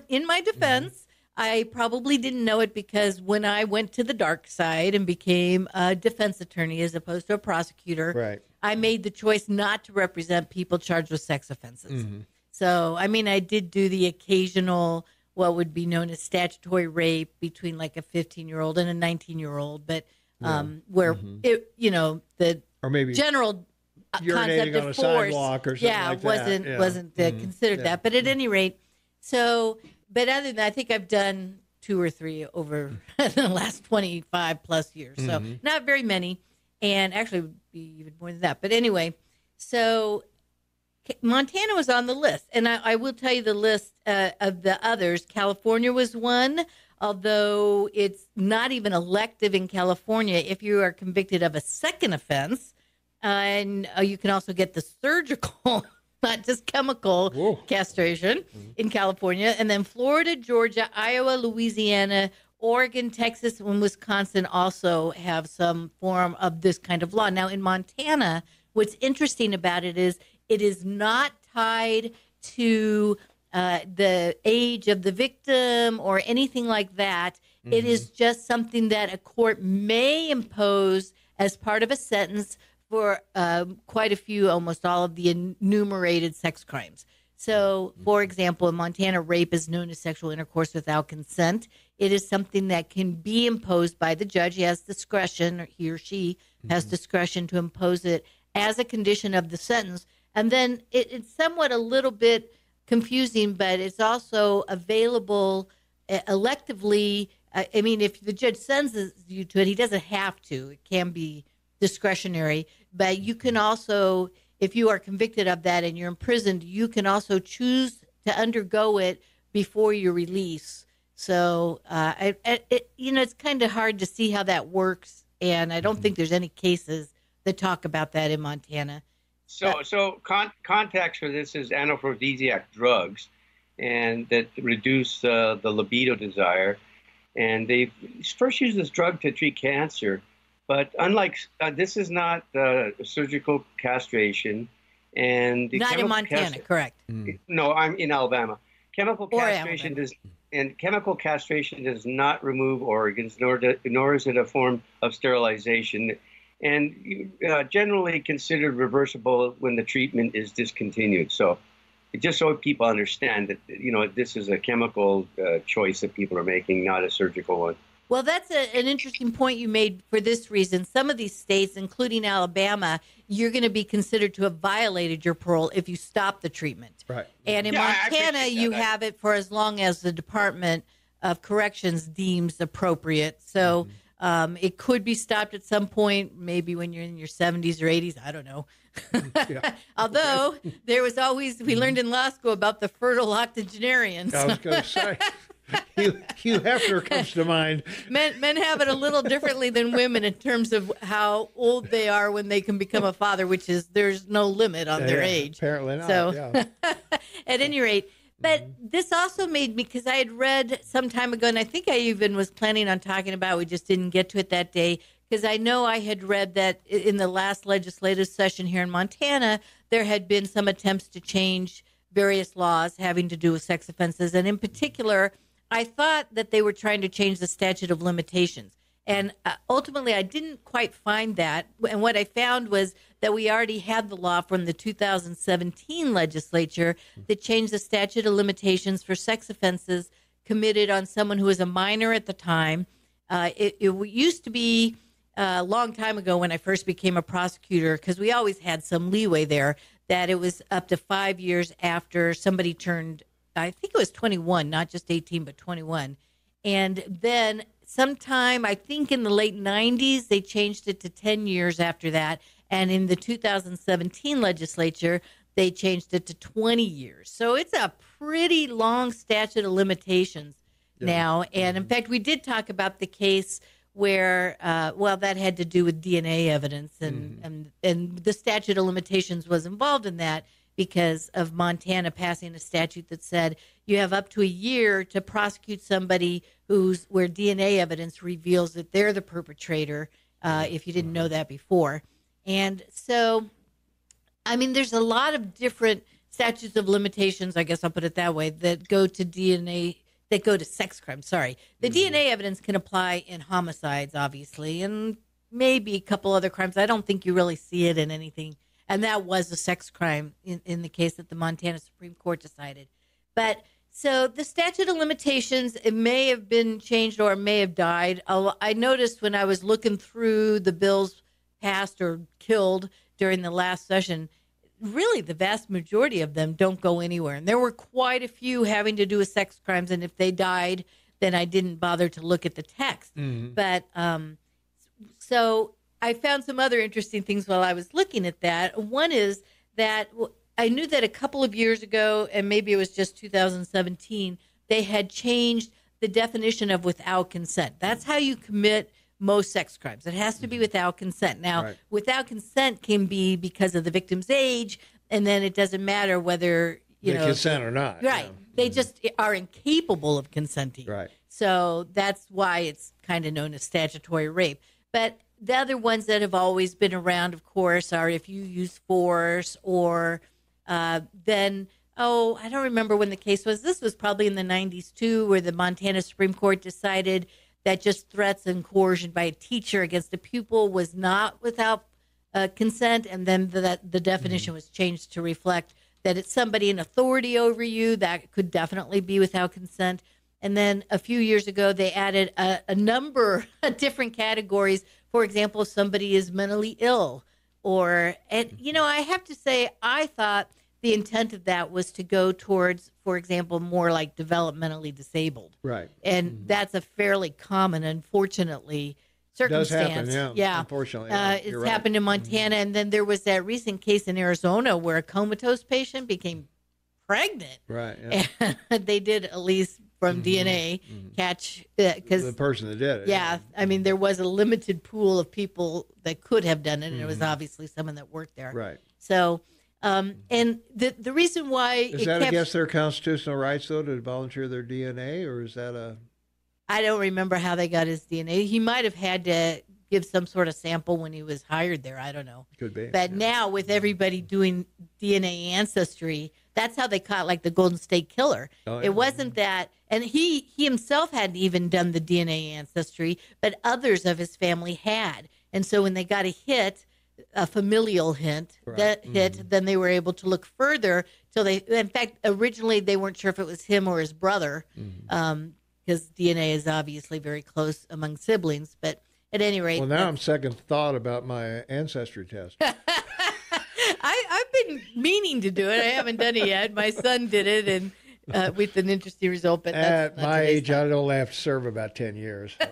in my defense, I probably didn't know it because when I went to the dark side and became a defense attorney as opposed to a prosecutor, I made the choice not to represent people charged with sex offenses. So, I mean, I did do the occasional what would be known as statutory rape between like a 15-year-old and a 19-year-old, but where the or maybe general concept of force, sidewalk or something like wasn't considered that. But at any rate, but other than that, I think I've done 2 or 3 over the last 25 plus years, so not very many, and actually it would be even more than that. But anyway, so Montana was on the list, and I will tell you the list of the others. California was one, although it's not even elective in California if you are convicted of a second offense, and you can also get the surgical, not just chemical castration in California. And then Florida, Georgia, Iowa, Louisiana, Oregon, Texas, and Wisconsin also have some form of this kind of law. Now, in Montana, what's interesting about it is not tied to the age of the victim or anything like that. It is just something that a court may impose as part of a sentence for quite a few, almost all of the enumerated sex crimes. So, for example, in Montana, rape is known as sexual intercourse without consent. It is something that can be imposed by the judge. He has discretion, or he or she has discretion to impose it as a condition of the sentence. And then it's somewhat a little bit confusing, but it's also available electively. I mean, if the judge sends you to it, he doesn't have to. It can be discretionary. But you can also, if you are convicted of that and you're imprisoned, you can also choose to undergo it before your release. So, it's kind of hard to see how that works. And I don't think there's any cases that talk about that in Montana. So context for this is anaphrodisiac drugs, and that reduce the libido desire. And they first used this drug to treat cancer. But unlike, this is not surgical castration. And the not in Montana, correct. No, I'm in Alabama. Chemical castration does not remove organs, nor is it a form of sterilization, and generally considered reversible when the treatment is discontinued. So, just so people understand that this is a chemical choice that people are making, not a surgical one. Well, that's an interesting point you made for this reason. Some of these states, including Alabama, you're going to be considered to have violated your parole if you stop the treatment. Right. And in Montana, you have it for as long as the Department of Corrections deems appropriate. So it could be stopped at some point, maybe when you're in your 70s or 80s. I don't know. Although there was always, we learned in law school about the fertile octogenarians. I was going to say. Hugh Hefner comes to mind. Men have it a little differently than women in terms of how old they are when they can become a father, which is there's no limit on their age. Apparently not. So, at any rate, but this also made me, because I had read some time ago, and I think I even was planning on talking about, we just didn't get to it that day, because I know I had read that in the last legislative session here in Montana, there had been some attempts to change various laws having to do with sex offenses, and in particular, I thought that they were trying to change the statute of limitations. And ultimately, I didn't quite find that. And what I found was that we already had the law from the 2017 legislature that changed the statute of limitations for sex offenses committed on someone who was a minor at the time. It used to be a long time ago when I first became a prosecutor, because we always had some leeway there, that it was up to 5 years after somebody turned, I think it was 21, not just 18, but 21. And then sometime, I think in the late 90s, they changed it to 10 years after that. And in the 2017 legislature, they changed it to 20 years. So it's a pretty long statute of limitations now. And in fact, we did talk about the case where, that had to do with DNA evidence. And the statute of limitations was involved in that, because of Montana passing a statute that said you have up to a year to prosecute somebody where DNA evidence reveals that they're the perpetrator, if you didn't know that before. And so, I mean, there's a lot of different statutes of limitations, I guess I'll put it that way, that go to DNA, that go to sex crimes. Sorry. The DNA evidence can apply in homicides, obviously, and maybe a couple other crimes. I don't think you really see it in anything. And that was a sex crime in the case that the Montana Supreme Court decided. But so the statute of limitations, it may have been changed or it may have died. I noticed when I was looking through the bills passed or killed during the last session, really the vast majority of them don't go anywhere. And there were quite a few having to do with sex crimes. And if they died, then I didn't bother to look at the text. But so I found some other interesting things while I was looking at that. One is that I knew that a couple of years ago, and maybe it was just 2017, they had changed the definition of without consent. That's how you commit most sex crimes. It has to be without consent. Now, without consent can be because of the victim's age, and then it doesn't matter whether they consent or not. Right. Yeah. They just are incapable of consenting. Right. So that's why it's kind of known as statutory rape. But the other ones that have always been around, of course, are if you use force or then, I don't remember when the case was. This was probably in the 90s, too, where the Montana Supreme Court decided that just threats and coercion by a teacher against a pupil was not without consent, and then the definition was changed to reflect that it's somebody in authority over you. That could definitely be without consent. And then a few years ago, they added a number of different categories. For example, somebody is mentally ill, and I have to say, I thought the intent of that was to go towards, for example, more like developmentally disabled. Right. And that's a fairly common, unfortunately, circumstance. Does happen, yeah. Unfortunately. It's happened in Montana. And then there was that recent case in Arizona where a comatose patient became pregnant. Right. Yeah. And they did, at least from DNA, catch, because the person that did it. Yeah. I mean, there was a limited pool of people that could have done it, and it was obviously someone that worked there. Right. So, and the reason why is that against their constitutional rights, though, to volunteer their DNA, or is that a? I don't remember how they got his DNA. He might have had to give some sort of sample when he was hired there. I don't know. Could be. But now with everybody doing DNA ancestry, that's how they caught like the Golden State Killer. Oh, yeah. It wasn't that, and he himself hadn't even done the DNA ancestry, but others of his family had. And so when they got a familial hint, then they were able to look further till in fact, originally they weren't sure if it was him or his brother, because DNA is obviously very close among siblings. But at any rate. Well, now I'm second thought about my ancestry test. I've been meaning to do it. I haven't done it yet. My son did it, and with an interesting result. But at my age, I only have to serve about 10 years. So.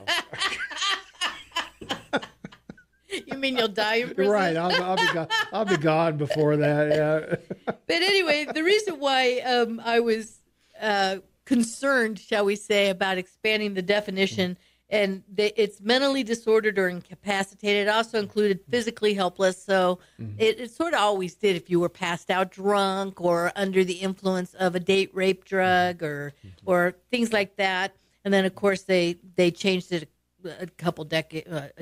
You mean you'll die in prison? Right. I'll be gone before that. Yeah. But anyway, the reason why I was concerned, shall we say, about expanding the definition, and it's mentally disordered or incapacitated. It also included physically helpless. So it sort of always did if you were passed out drunk or under the influence of a date rape drug or things like that. And then, of course, they changed it a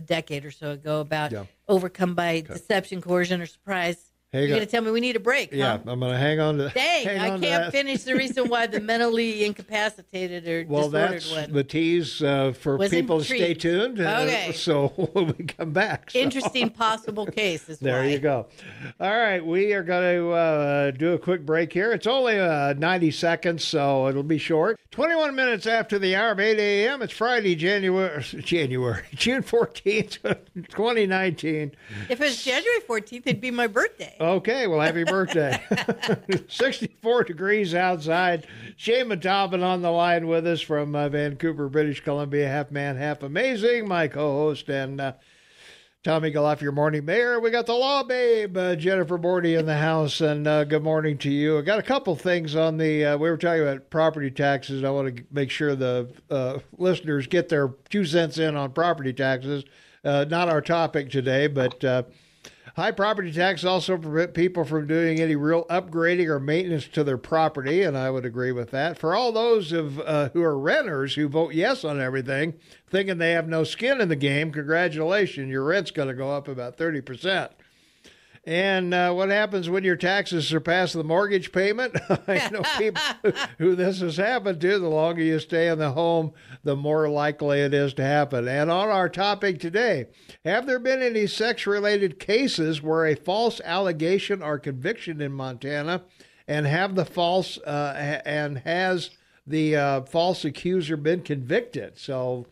decade or so ago about overcome by deception, coercion, or surprise. You're going to tell me we need a break, Yeah, huh? I'm going to hang on to Dang, I can't finish the reason why the mentally incapacitated or disordered that's one. the tease for people to stay tuned. Okay. So when we come back. Interesting possible case is there why. you go. All right, we are going to do a quick break here. It's only 90 seconds, so it'll be short. 21 minutes after the hour of 8 a.m. It's Friday, June 14th, 2019. If it was January 14th, it'd be my birthday. Okay, well, happy birthday. 64 degrees outside. Shane Matabin on the line with us from Vancouver, British Columbia. Half man, half amazing. My co-host and Tommy Galoff, your morning mayor. We got the law babe, Jennifer Bordy in the house, and good morning to you. I got a couple things on the, we were talking about property taxes. I want to make sure the listeners get their 2 cents in on property taxes. Not our topic today, but high property tax also prevent people from doing any real upgrading or maintenance to their property, and I would agree with that. For all those who are renters who vote yes on everything, thinking they have no skin in the game, congratulations, your rent's going to go up about 30%. And what happens when your taxes surpass the mortgage payment? I know people who this has happened to. The longer you stay in the home, the more likely it is to happen. And on our topic today, have there been any sex-related cases where a false allegation or conviction in Montana, and has the false accuser been convicted? So.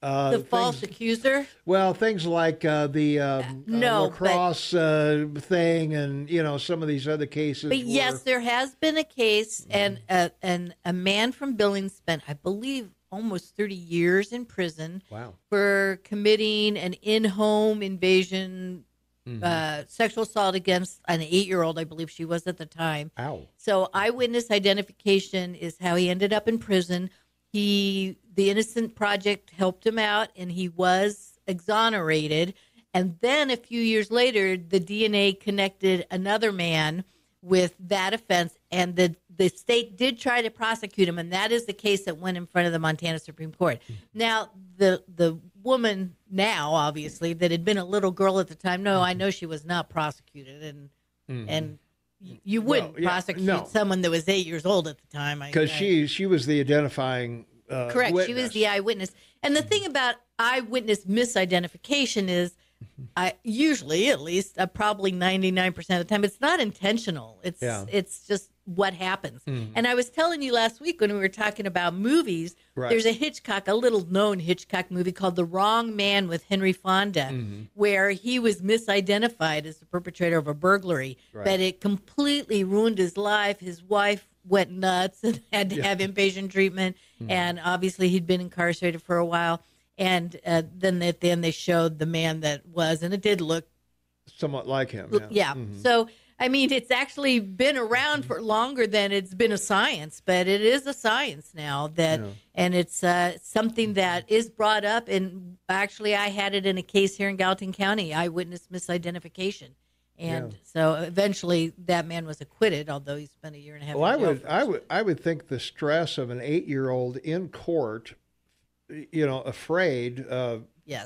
The false accuser? Well, things like the lacrosse thing and, some of these other cases. But yes, there has been a case, and a man from Billings spent, I believe, almost 30 years in prison for committing an in-home invasion, sexual assault against an 8-year-old, I believe she was at the time. Ow. So eyewitness identification is how he ended up in prison. The Innocent Project helped him out, and he was exonerated. And then a few years later, the DNA connected another man with that offense, and the state did try to prosecute him, and that is the case that went in front of the Montana Supreme Court. Now, the woman now, obviously, that had been a little girl at the time, no, I know she was not prosecuted, and you wouldn't prosecute someone that was 8 years old at the time. Because she was the identifying correct. witness. She was the eyewitness. And the thing about eyewitness misidentification is usually, at least, probably 99% of the time, it's not intentional. It's just what happens. And I was telling you last week when we were talking about movies, there's a little known Hitchcock movie called The Wrong Man with Henry Fonda, where he was misidentified as the perpetrator of a burglary, but it completely ruined his life. His wife went nuts and had to have inpatient treatment, and obviously he'd been incarcerated for a while. And then at the end they showed the man that was, and it did look somewhat like him. So I mean, it's actually been around for longer than it's been a science, but it is a science now and it's something that is brought up. And actually, I had it in a case here in Gallatin County, eyewitness misidentification. And so eventually that man was acquitted, although he spent a year and a half. Well, I would think the stress of an 8-year-old in court, afraid,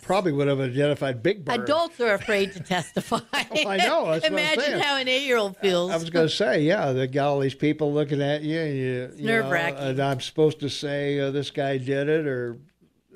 probably would have identified Big Bird. Adults are afraid to testify. I know. That's Imagine how an 8-year-old feels. I was going to say, they got all these people looking at you. It's nerve-wracking. And I'm supposed to say this guy did it, or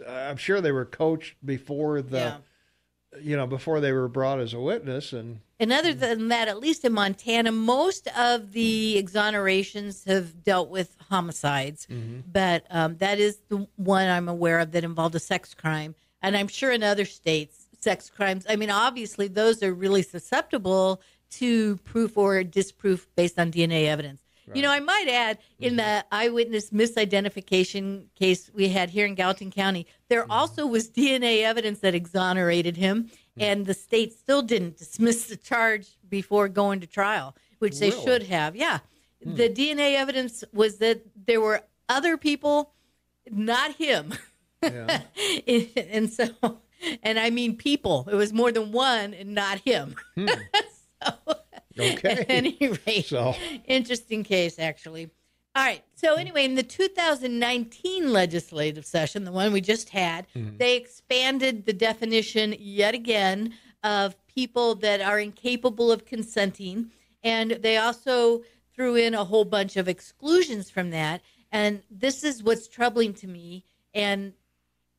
I'm sure they were coached before before they were brought as a witness. And other than that, at least in Montana, most of the exonerations have dealt with homicides. But that is the one I'm aware of that involved a sex crime. And I'm sure in other states, sex crimes, I mean, obviously, those are really susceptible to proof or disproof based on DNA evidence. Right. I might add, in the eyewitness misidentification case we had here in Gallatin County, there also was DNA evidence that exonerated him, and the state still didn't dismiss the charge before going to trial, which they should have. The DNA evidence was that there were other people, not him. And I mean people. It was more than one and not him. Okay. At any rate, interesting case, actually. All right. So anyway, in the 2019 legislative session, the one we just had, they expanded the definition yet again of people that are incapable of consenting. And they also threw in a whole bunch of exclusions from that. And this is what's troubling to me. And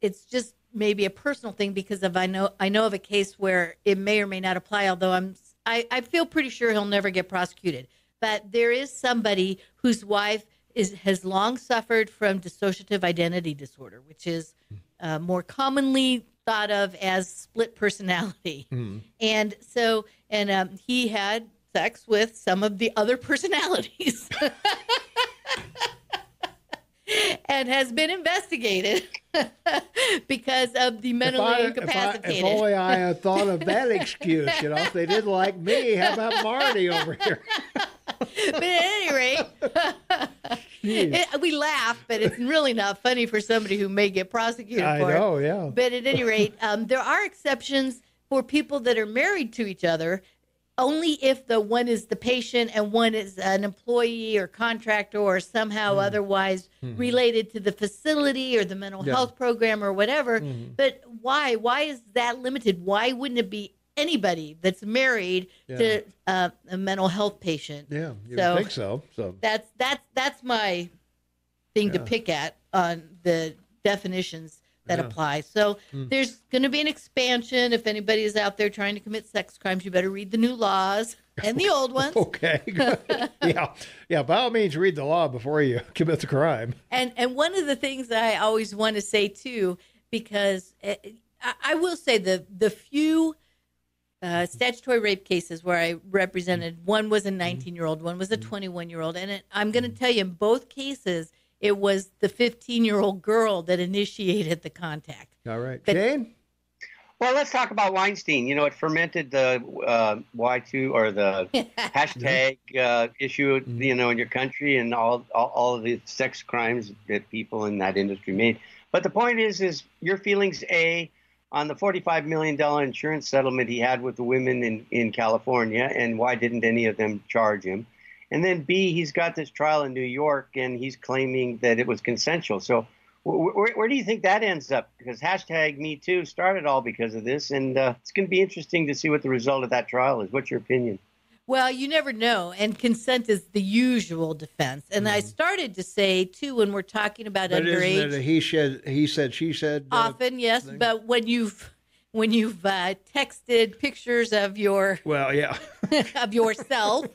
it's just maybe a personal thing because I know of a case where it may or may not apply, although I feel pretty sure he'll never get prosecuted. But there is somebody whose wife has long suffered from dissociative identity disorder, which is more commonly thought of as split personality. And so, he had sex with some of the other personalities and has been investigated because of the mentally incapacitated. If only I had thought of that excuse, if they didn't like me, how about Marty over here? But at any rate, we laugh, but it's really not funny for somebody who may get prosecuted for it. I know, yeah. But at any rate, there are exceptions for people that are married to each other, only if the one is the patient and one is an employee or contractor or somehow otherwise related to the facility or the mental health program or whatever. But why? Why is that limited? Why wouldn't it be anybody that's married to a mental health patient? Yeah, you would think so. That's my thing to pick at on the definitions that apply. So there's going to be an expansion. If anybody is out there trying to commit sex crimes, you better read the new laws and the old ones. Okay. Yeah. By all means, read the law before you commit the crime. And one of the things I always want to say too, because I will say the few statutory rape cases where I represented, one was a 19-year-old, one was a 21-year-old, and I'm going to tell you, in both cases, it was the 15-year-old girl that initiated the contact. All right. Jane? Well, let's talk about Weinstein. It fermented the Y2 or the hashtag issue, in your country and all of the sex crimes that people in that industry made. But the point is your feelings, A, on the $45 million insurance settlement he had with the women in California, and why didn't any of them charge him? And then B, he's got this trial in New York, and he's claiming that it was consensual. So where do you think that ends up? Because hashtag Me Too started all because of this, and it's going to be interesting to see what the result of that trial is. What's your opinion? Well, you never know, and consent is the usual defense. And I started to say, too, when we're talking about underage. Isn't it a he said, she said? Often, yes, but when you've when you've texted pictures of your of yourself,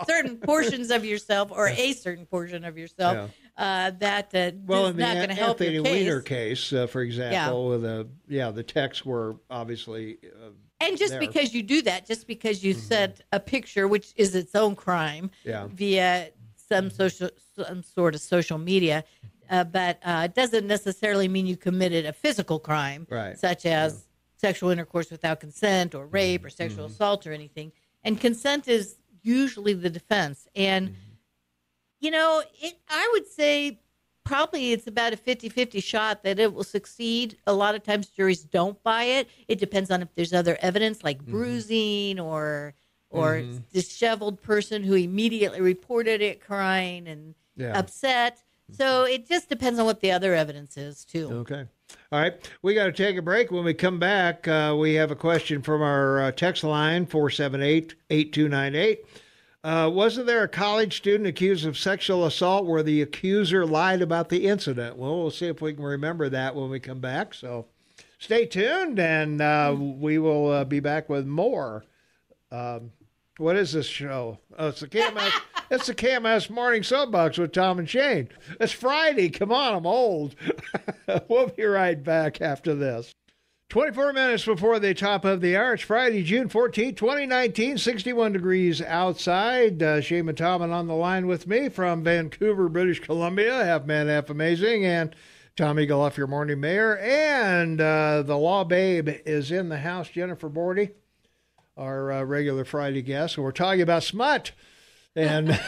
certain portions of yourself, or a certain portion of yourself. That is not going to help Anthony your case. Weiner case, for example, with the texts were obviously. And just there. Because you do that, just because you sent a picture, which is its own crime, via some sort of social media, but it doesn't necessarily mean you committed a physical crime, such as sexual intercourse without consent, or rape, or sexual assault, or anything. And consent is usually the defense. And I would say probably it's about a 50-50 shot that it will succeed. A lot of times juries don't buy it. It depends on if there's other evidence, like bruising or disheveled person who immediately reported it crying and upset. So it just depends on what the other evidence is, too. Okay. All right. We got to take a break. When we come back, we have a question from our text line, 478-8298. Wasn't there a college student accused of sexual assault where the accuser lied about the incident? Well, we'll see if we can remember that when we come back. So stay tuned, and we will be back with more. What is this show? Oh, it's the KMS. It's the KMS Morning Soapbox with Tom and Shane. It's Friday. Come on, I'm old. We'll be right back after this. 24 minutes before the top of the hour. It's Friday, June 14, 2019, 61 degrees outside. Shane and Tom on the line with me from Vancouver, British Columbia. Half man, half amazing. And Tom Eagleoff, your morning mayor. And the law babe is in the house, Jennifer Bordy, our regular Friday guest. And we're talking about Smut. And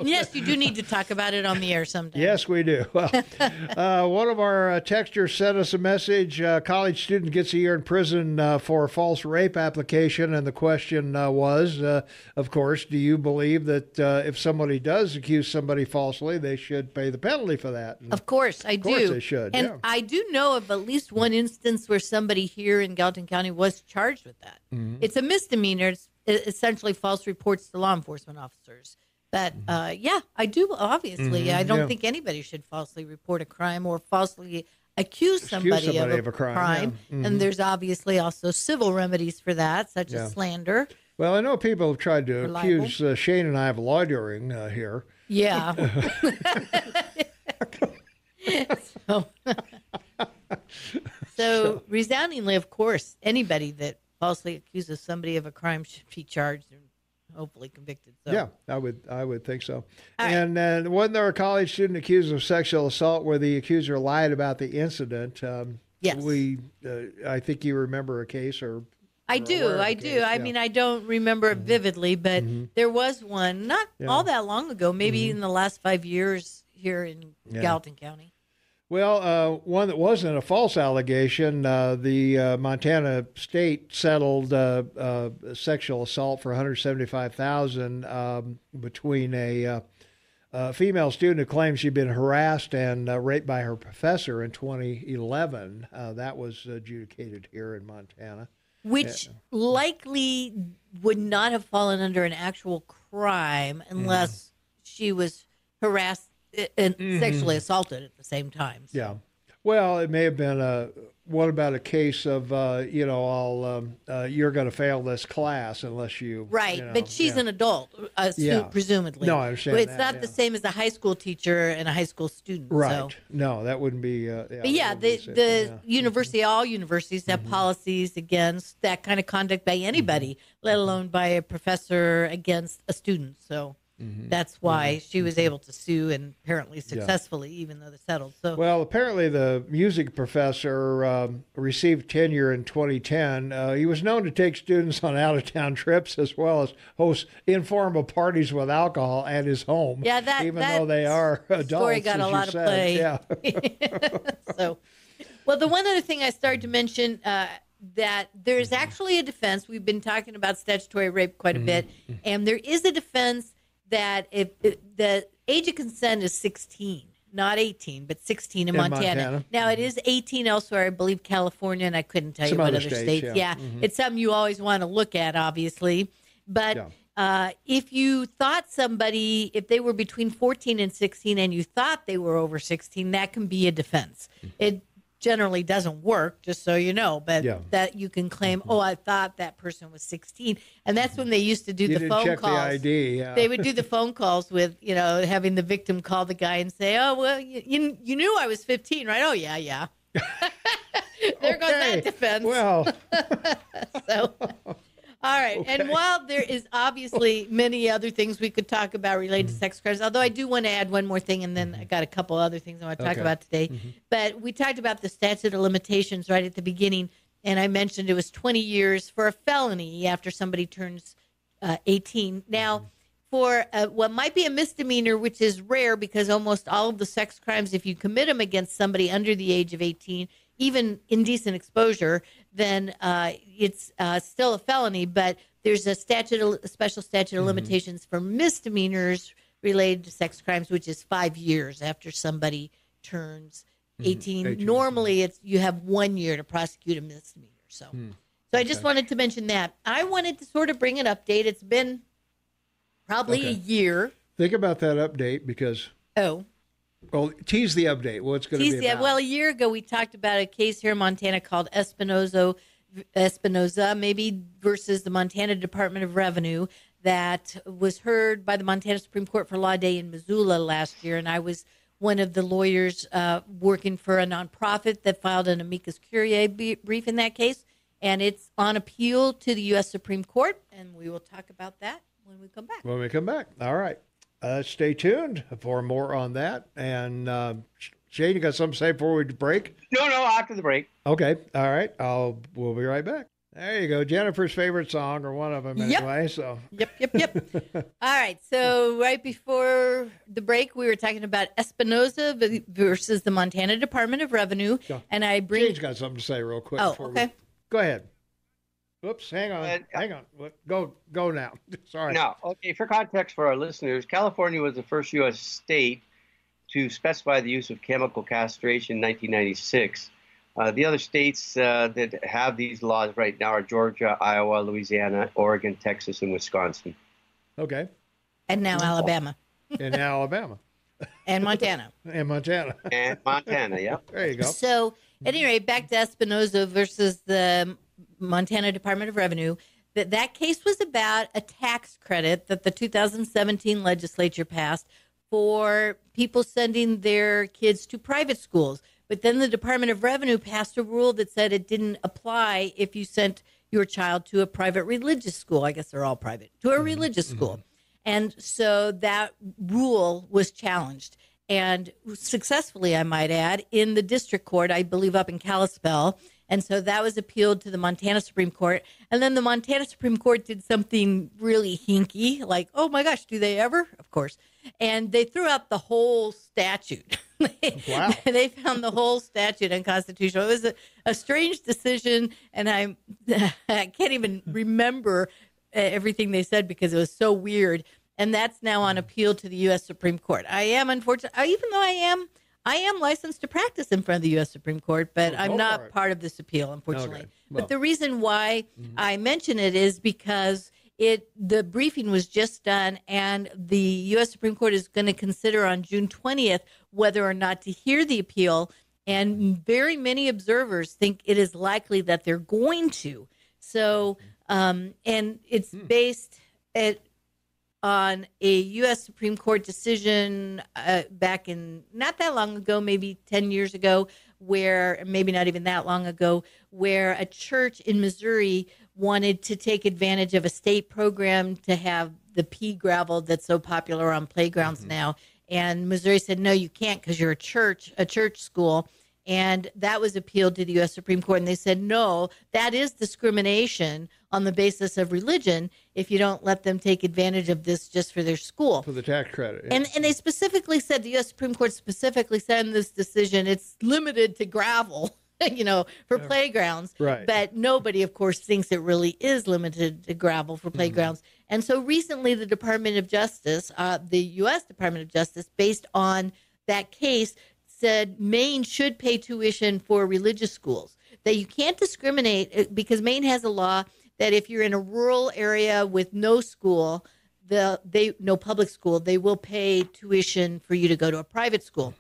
yes, you do need to talk about it on the air sometime. Yes, we do. Well, one of our texters sent us a message. College student gets a year in prison for a false rape application. And the question was, of course, do you believe that if somebody does accuse somebody falsely, they should pay the penalty for that? And of course, I do. Of course they should, And I do know of at least one instance where somebody here in Gallatin County was charged with that. It's a misdemeanor. It's essentially false reports to law enforcement officers. But, I do, obviously. I don't think anybody should falsely report a crime or falsely accuse somebody of a crime. And there's obviously also civil remedies for that, such as slander. Well, I know people have tried to accuse Shane and I of lawyering here. Yeah. So, resoundingly, of course, anybody that falsely accuses somebody of a crime should be charged and hopefully convicted. So. Yeah, I would think so. All and then wasn't there a college student accused of sexual assault where the accuser lied about the incident? Yes. I think you remember a case I do. I mean, I don't remember it vividly, but there was one not all that long ago, maybe in the last 5 years here in Gallatin County. Well, one that wasn't a false allegation, the Montana state settled sexual assault for $175,000 between a female student who claims she'd been harassed and raped by her professor in 2011. That was adjudicated here in Montana. Which likely would not have fallen under an actual crime unless she was harassed and sexually assaulted at the same time. So. Yeah. Well, it may have been what about a case of, you're going to fail this class unless you. Right. But she's an adult, presumably. No, I understand It's not the same as a high school teacher and a high school student. Right. So. No, that wouldn't be. But all universities have policies against that kind of conduct by anybody, let alone by a professor against a student. So. That's why she was able to sue, and apparently successfully, even though they settled. So, well, apparently the music professor received tenure in 2010. He was known to take students on out-of-town trips as well as host informal parties with alcohol at his home. Yeah, even though they are adults. Story got a lot of play. Yeah. So, well, the one other thing I started to mention. That there's actually a defense. We've been talking about statutory rape quite a bit, and there is a defense that if the age of consent is 16, not 18, but 16 in Montana. Now, it is 18 elsewhere, I believe California, and I couldn't tell you what other states. Yeah. It's something you always want to look at, obviously. But if you thought somebody, if they were between 14 and 16 and you thought they were over 16, that can be a defense. It generally doesn't work, just so you know, but that you can claim, oh, I thought that person was 16. And that's when they used to do the phone check calls. The ID, yeah. They would do the phone calls with, having the victim call the guy and say, oh, well, you knew I was 15, right? Oh, yeah. There goes that defense. Well. So, all right. Okay. And while there is obviously many other things we could talk about related to sex crimes, although I do want to add one more thing, and then I got a couple other things I want to talk about today. But we talked about the statute of limitations right at the beginning, and I mentioned it was 20 years for a felony after somebody turns 18. Now, for what might be a misdemeanor, which is rare because almost all of the sex crimes, if you commit them against somebody under the age of 18, even indecent exposure, then it's still a felony. But there's a special statute of limitations for misdemeanors related to sex crimes, which is 5 years after somebody turns 18. Normally, you have 1 year to prosecute a misdemeanor. So I just wanted to mention that. I wanted to sort of bring an update. It's been probably a year. Think about that update because... Well, tease the update. What's going to be about? Well, a year ago, we talked about a case here in Montana called Espinoza, maybe, versus the Montana Department of Revenue that was heard by the Montana Supreme Court for Law Day in Missoula last year. And I was one of the lawyers working for a nonprofit that filed an amicus curiae brief in that case. And it's on appeal to the U.S. Supreme Court. And we will talk about that when we come back. All right. Stay tuned for more on that. And Shane, you got something to say before we break? No, after the break. Okay. All right. We'll be right back. There you go. Jennifer's favorite song, or one of them anyway. So. Yep. All right. So right before the break, we were talking about Espinoza versus the Montana Department of Revenue. Yeah. And Shane's got something to say real quick. Oh, okay. Go ahead. Whoops, hang on. Go now. Sorry. Now, okay, for context for our listeners, California was the first U.S. state to specify the use of chemical castration in 1996. The other states that have these laws right now are Georgia, Iowa, Louisiana, Oregon, Texas, and Wisconsin. Okay. And now Alabama. And Montana. Yeah. There you go. So, at any rate, back to Espinoza versus the Montana Department of Revenue. That case was about a tax credit that the 2017 legislature passed for people sending their kids to private schools. But then the Department of Revenue passed a rule that said it didn't apply if you sent your child to a private religious school. I guess they're all private, to a religious school. And so that rule was challenged, and successfully, I might add, in the district court, I believe up in Kalispell. And so that was appealed to the Montana Supreme Court. And then the Montana Supreme Court did something really hinky, like, oh my gosh, do they ever? Of course. And they threw out the whole statute. Wow. They found the whole statute unconstitutional. It was a strange decision, and I can't even remember everything they said because it was so weird. And that's now on appeal to the U.S. Supreme Court. I am, unfortunately, even though I am licensed to practice in front of the U.S. Supreme Court, but I'm not part of this appeal, unfortunately. Okay. Well, but the reason why I mention it is because the briefing was just done, and the U.S. Supreme Court is going to consider on June 20th whether or not to hear the appeal, and very many observers think it is likely that they're going to. So, and it's based on a U.S. Supreme Court decision back in not that long ago, maybe 10 years ago, where maybe not even that long ago, where a church in Missouri wanted to take advantage of a state program to have the pea gravel that's so popular on playgrounds now. And Missouri said, no, you can't because you're a church school. And that was appealed to the U.S. Supreme Court. And they said, no, that is discrimination on the basis of religion if you don't let them take advantage of this just for their school. For the tax credit. Yeah. And they specifically said, the U.S. Supreme Court specifically said in this decision, it's limited to gravel, for playgrounds. Right. But nobody, of course, thinks it really is limited to gravel for playgrounds. And so recently the Department of Justice, the U.S. Department of Justice, based on that case, said Maine should pay tuition for religious schools, that you can't discriminate because Maine has a law that if you're in a rural area with no school, no public school, they will pay tuition for you to go to a private school.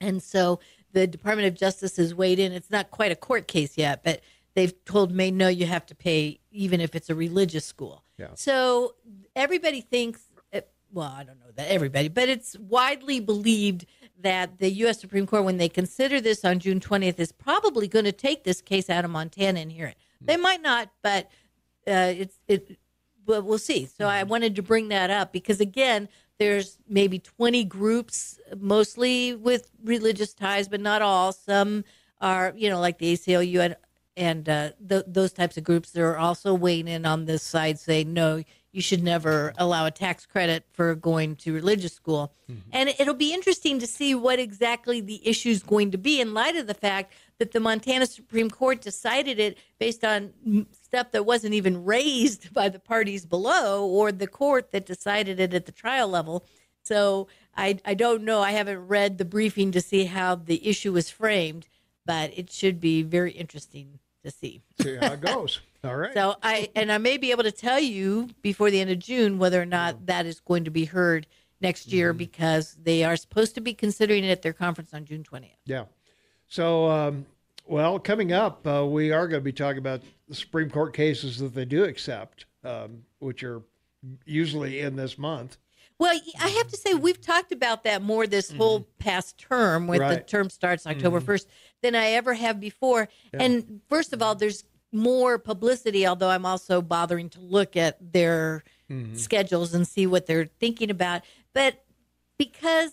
And so the Department of Justice has weighed in. It's not quite a court case yet, but they've told Maine, no, you have to pay even if it's a religious school. Yeah. So everybody thinks, well, I don't know that everybody, but it's widely believed that the U.S. Supreme Court, when they consider this on June 20th, is probably going to take this case out of Montana and hear it. They might not, but but we'll see. So I wanted to bring that up because, again, there's maybe 20 groups, mostly with religious ties, but not all. Some are, like the ACLU and those types of groups. They're also weighing in on this side, saying, no, you should never allow a tax credit for going to religious school. And it'll be interesting to see what exactly the issue is going to be in light of the fact that the Montana Supreme Court decided it based on stuff that wasn't even raised by the parties below or the court that decided it at the trial level. So I don't know. I haven't read the briefing to see how the issue was framed, but it should be very interesting to see. See how it goes. All right. So I may be able to tell you before the end of June whether or not that is going to be heard next year because they are supposed to be considering it at their conference on June 20th. Yeah. So, well, coming up, we are going to be talking about the Supreme Court cases that they do accept, which are usually in this month. Well, I have to say we've talked about that more this whole past term, with the term starts October 1st, than I ever have before. Yeah. And first of all, there's more publicity, although I'm also bothering to look at their schedules and see what they're thinking about. But because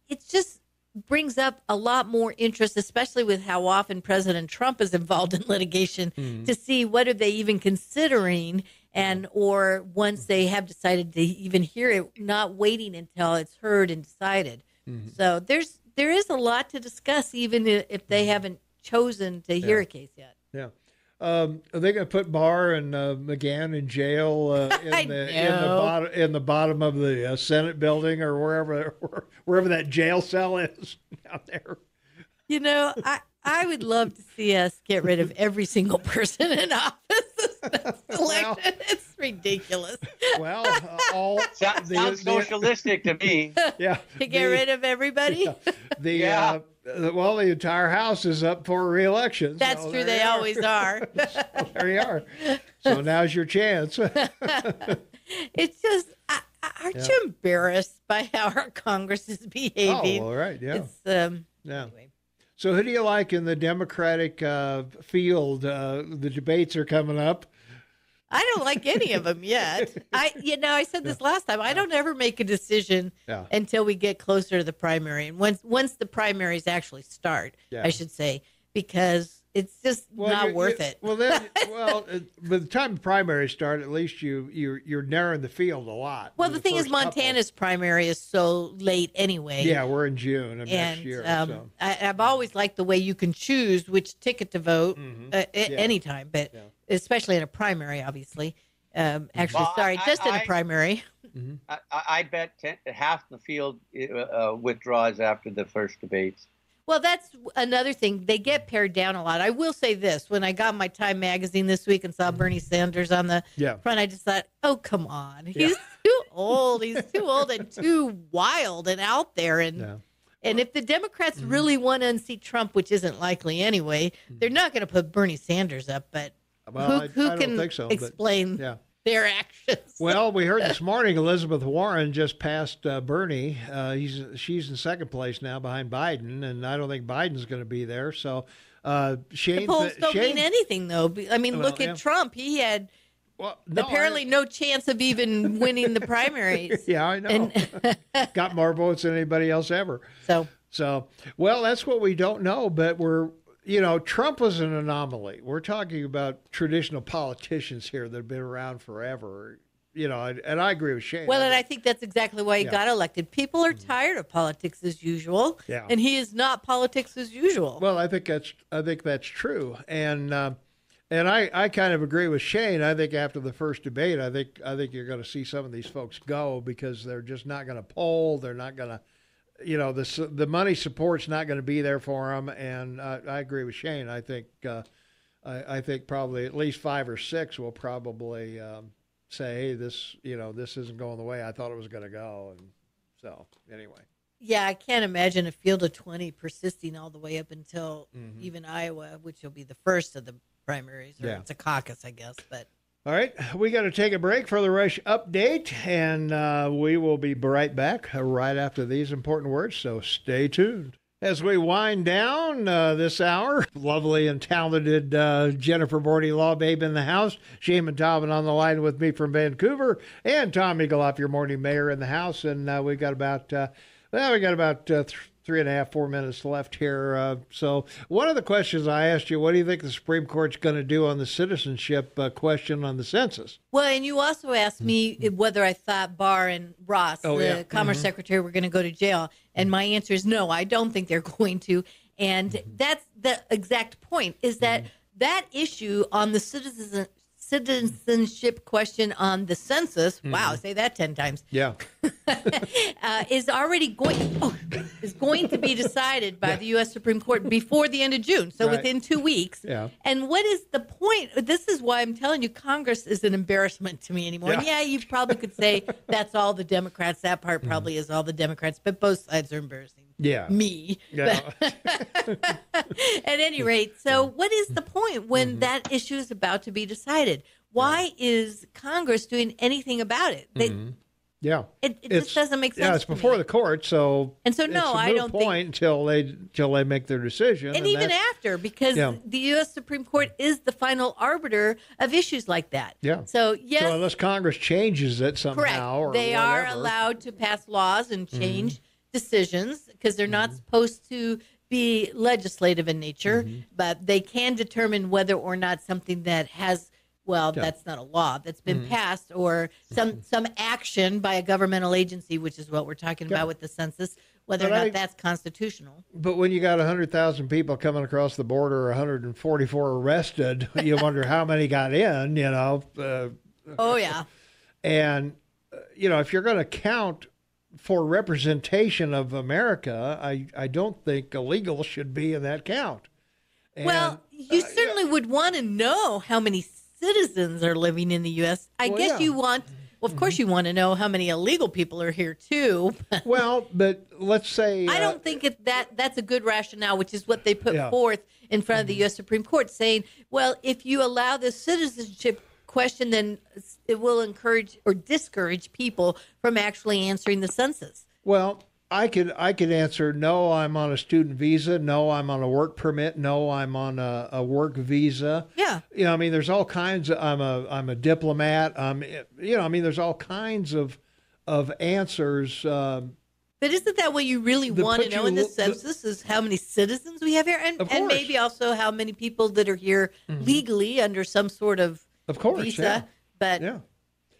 it just brings up a lot more interest, especially with how often President Trump is involved in litigation, to see what are they even considering, and or once they have decided to even hear it, not waiting until it's heard and decided. So there is a lot to discuss, even if they haven't chosen to hear a case yet. Yeah. Are they going to put Barr and McGahn in jail in the bottom of the Senate building or wherever that jail cell is out there? I would love to see us get rid of every single person in office that's elected. It's ridiculous. Well, sounds socialistic to me. Yeah, to get rid of everybody. Yeah. The entire House is up for re-election. That's true. They always are. So there you are. So now's your chance. It's just, aren't you embarrassed by how our Congress is behaving? Oh, all right. Yeah. It's, Anyway. So who do you like in the Democratic field? The debates are coming up. I don't like any of them yet. I said this last time. I don't ever make a decision until we get closer to the primary, and once the primaries actually start, I should say, because it's just not worth it. Well, then, by the time the primaries start, at least you're narrowing the field a lot. Well, the thing is, Montana's primary is so late anyway. Yeah, we're in June of next year. So. I've always liked the way you can choose which ticket to vote anytime, but especially in a primary, obviously. In a primary. I bet half the field withdraws after the first debates. Well, that's another thing. They get pared down a lot. I will say this. When I got my Time magazine this week and saw Bernie Sanders on the front, I just thought, oh, come on. He's too old. He's too old and too wild and out there. And if the Democrats really want to unseat Trump, which isn't likely anyway, they're not going to put Bernie Sanders up. But who can explain their actions? Well, we heard this morning Elizabeth Warren just passed Bernie. She's in second place now behind Biden, and I don't think Biden's going to be there. So Shane, the polls don't mean anything, though. I mean, look at Trump. He had apparently no chance of even winning the primaries. Yeah, I know. And got more votes than anybody else ever. So, well, that's what we don't know, but Trump was an anomaly. We're talking about traditional politicians here that have been around forever, and I agree with Shane. Well, and I think that's exactly why he got elected. People are tired of politics as usual, and he is not politics as usual. Well, I think that's true, and I kind of agree with Shane. I think after the first debate, I think you're going to see some of these folks go because they're just not going to poll. They're not going to. The money support's not going to be there for them, and I agree with Shane. I think probably at least 5 or 6 will probably say, "Hey, this isn't going the way I thought it was going to go." And so, anyway, Yeah, I can't imagine a field of 20 persisting all the way up until even Iowa, which will be the first of the primaries, or it's a caucus, I guess. But all right, we got to take a break for the Rush update, and we will be right back right after these important words, so stay tuned. As we wind down this hour, lovely and talented Jennifer Bordy, Law Babe in the house, Shaman Tobin on the line with me from Vancouver, and Tom Eagleoff, your morning mayor, in the house, and we got about 3.5, 4 minutes left here. So one of the questions I asked you, what do you think the Supreme Court's going to do on the citizenship question on the census? Well, and you also asked me whether I thought Barr and Ross, the Commerce Secretary, were going to go to jail. And my answer is no, I don't think they're going to. And that's the exact point, is that that issue on the citizenship question on the census, wow, say that 10 times. Yeah. is going to be decided by the U.S. Supreme Court before the end of June, so within 2 weeks. Yeah. And what is the point? This is why I'm telling you, Congress is an embarrassment to me anymore. And you probably could say that's all the Democrats. That part probably is all the Democrats, but both sides are embarrassing. Yeah. Me. Yeah. At any rate, so what is the point when that issue is about to be decided? Why is Congress doing anything about it? It just doesn't make sense. Yeah, it's before the court, so no, I don't think until they make their decision, and even after, because the U.S. Supreme Court is the final arbiter of issues like that. Yeah. So yes, so unless Congress changes it somehow, correct, they are allowed to pass laws and change decisions because they're not supposed to be legislative in nature, but they can determine whether or not something that has. Well, that's not a law that's been passed, or some action by a governmental agency, which is what we're talking about with the census, whether or not that's constitutional. But when you got 100,000 people coming across the border, 144 arrested, you wonder how many got in, Oh, yeah. And, if you're going to count for representation of America, I don't think illegal should be in that count. And, well, you certainly would want to know how many citizens are living in the U.S. I guess you want, of course you want to know how many illegal people are here too. Well, but let's say I don't think that's a good rationale, which is what they put forth in front of the U.S. Supreme Court, saying, well, if you allow the citizenship question, then it will encourage or discourage people from actually answering the census. Well, I could answer no, I'm on a student visa. No, I'm on a work permit. No, I'm on a work visa. Yeah. There's all kinds of, I'm a diplomat. There's all kinds of answers. But isn't that what you really want to know in the census is how many citizens we have here? And maybe also how many people that are here legally under some sort of visa. Yeah. But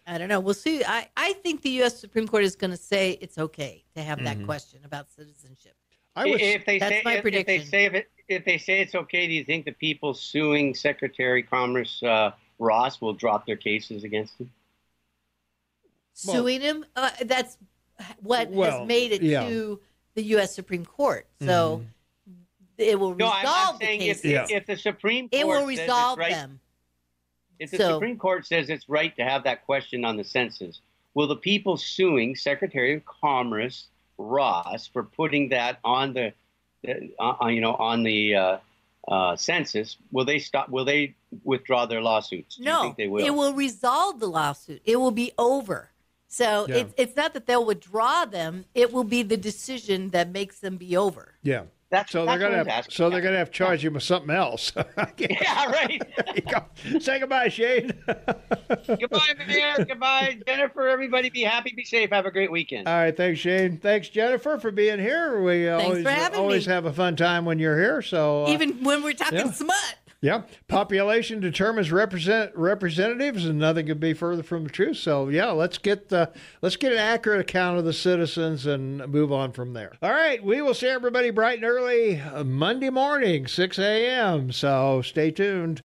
I don't know. We'll see. I think the U.S. Supreme Court is going to say it's okay to have that question about citizenship. That's my prediction. If they say it's okay, do you think the people suing Secretary of Commerce Ross will drop their cases against him? Suing him? That's what has made it to the U.S. Supreme Court. So it will resolve the cases. If the Supreme Court it will resolve them. If the Supreme Court says it's right to have that question on the census, will the people suing Secretary of Commerce Ross for putting that on the census? Will they stop? Will they withdraw their lawsuits? Do you think they will? It will resolve the lawsuit. It will be over. So it's not that they'll withdraw them. It will be the decision that makes them be over. Yeah. They're gonna have to charge him with something else. Yeah, right. Say goodbye, Shane. Goodbye, Mayor. Goodbye, Jennifer. Everybody be happy, be safe. Have a great weekend. All right, thanks, Shane. Thanks, Jennifer, for being here. We always have a fun time when you're here. So even when we're talking smut. Yeah, population determines representatives, and nothing could be further from the truth. So let's get an accurate account of the citizens and move on from there. All right, we will see everybody bright and early Monday morning, 6 a.m. So stay tuned.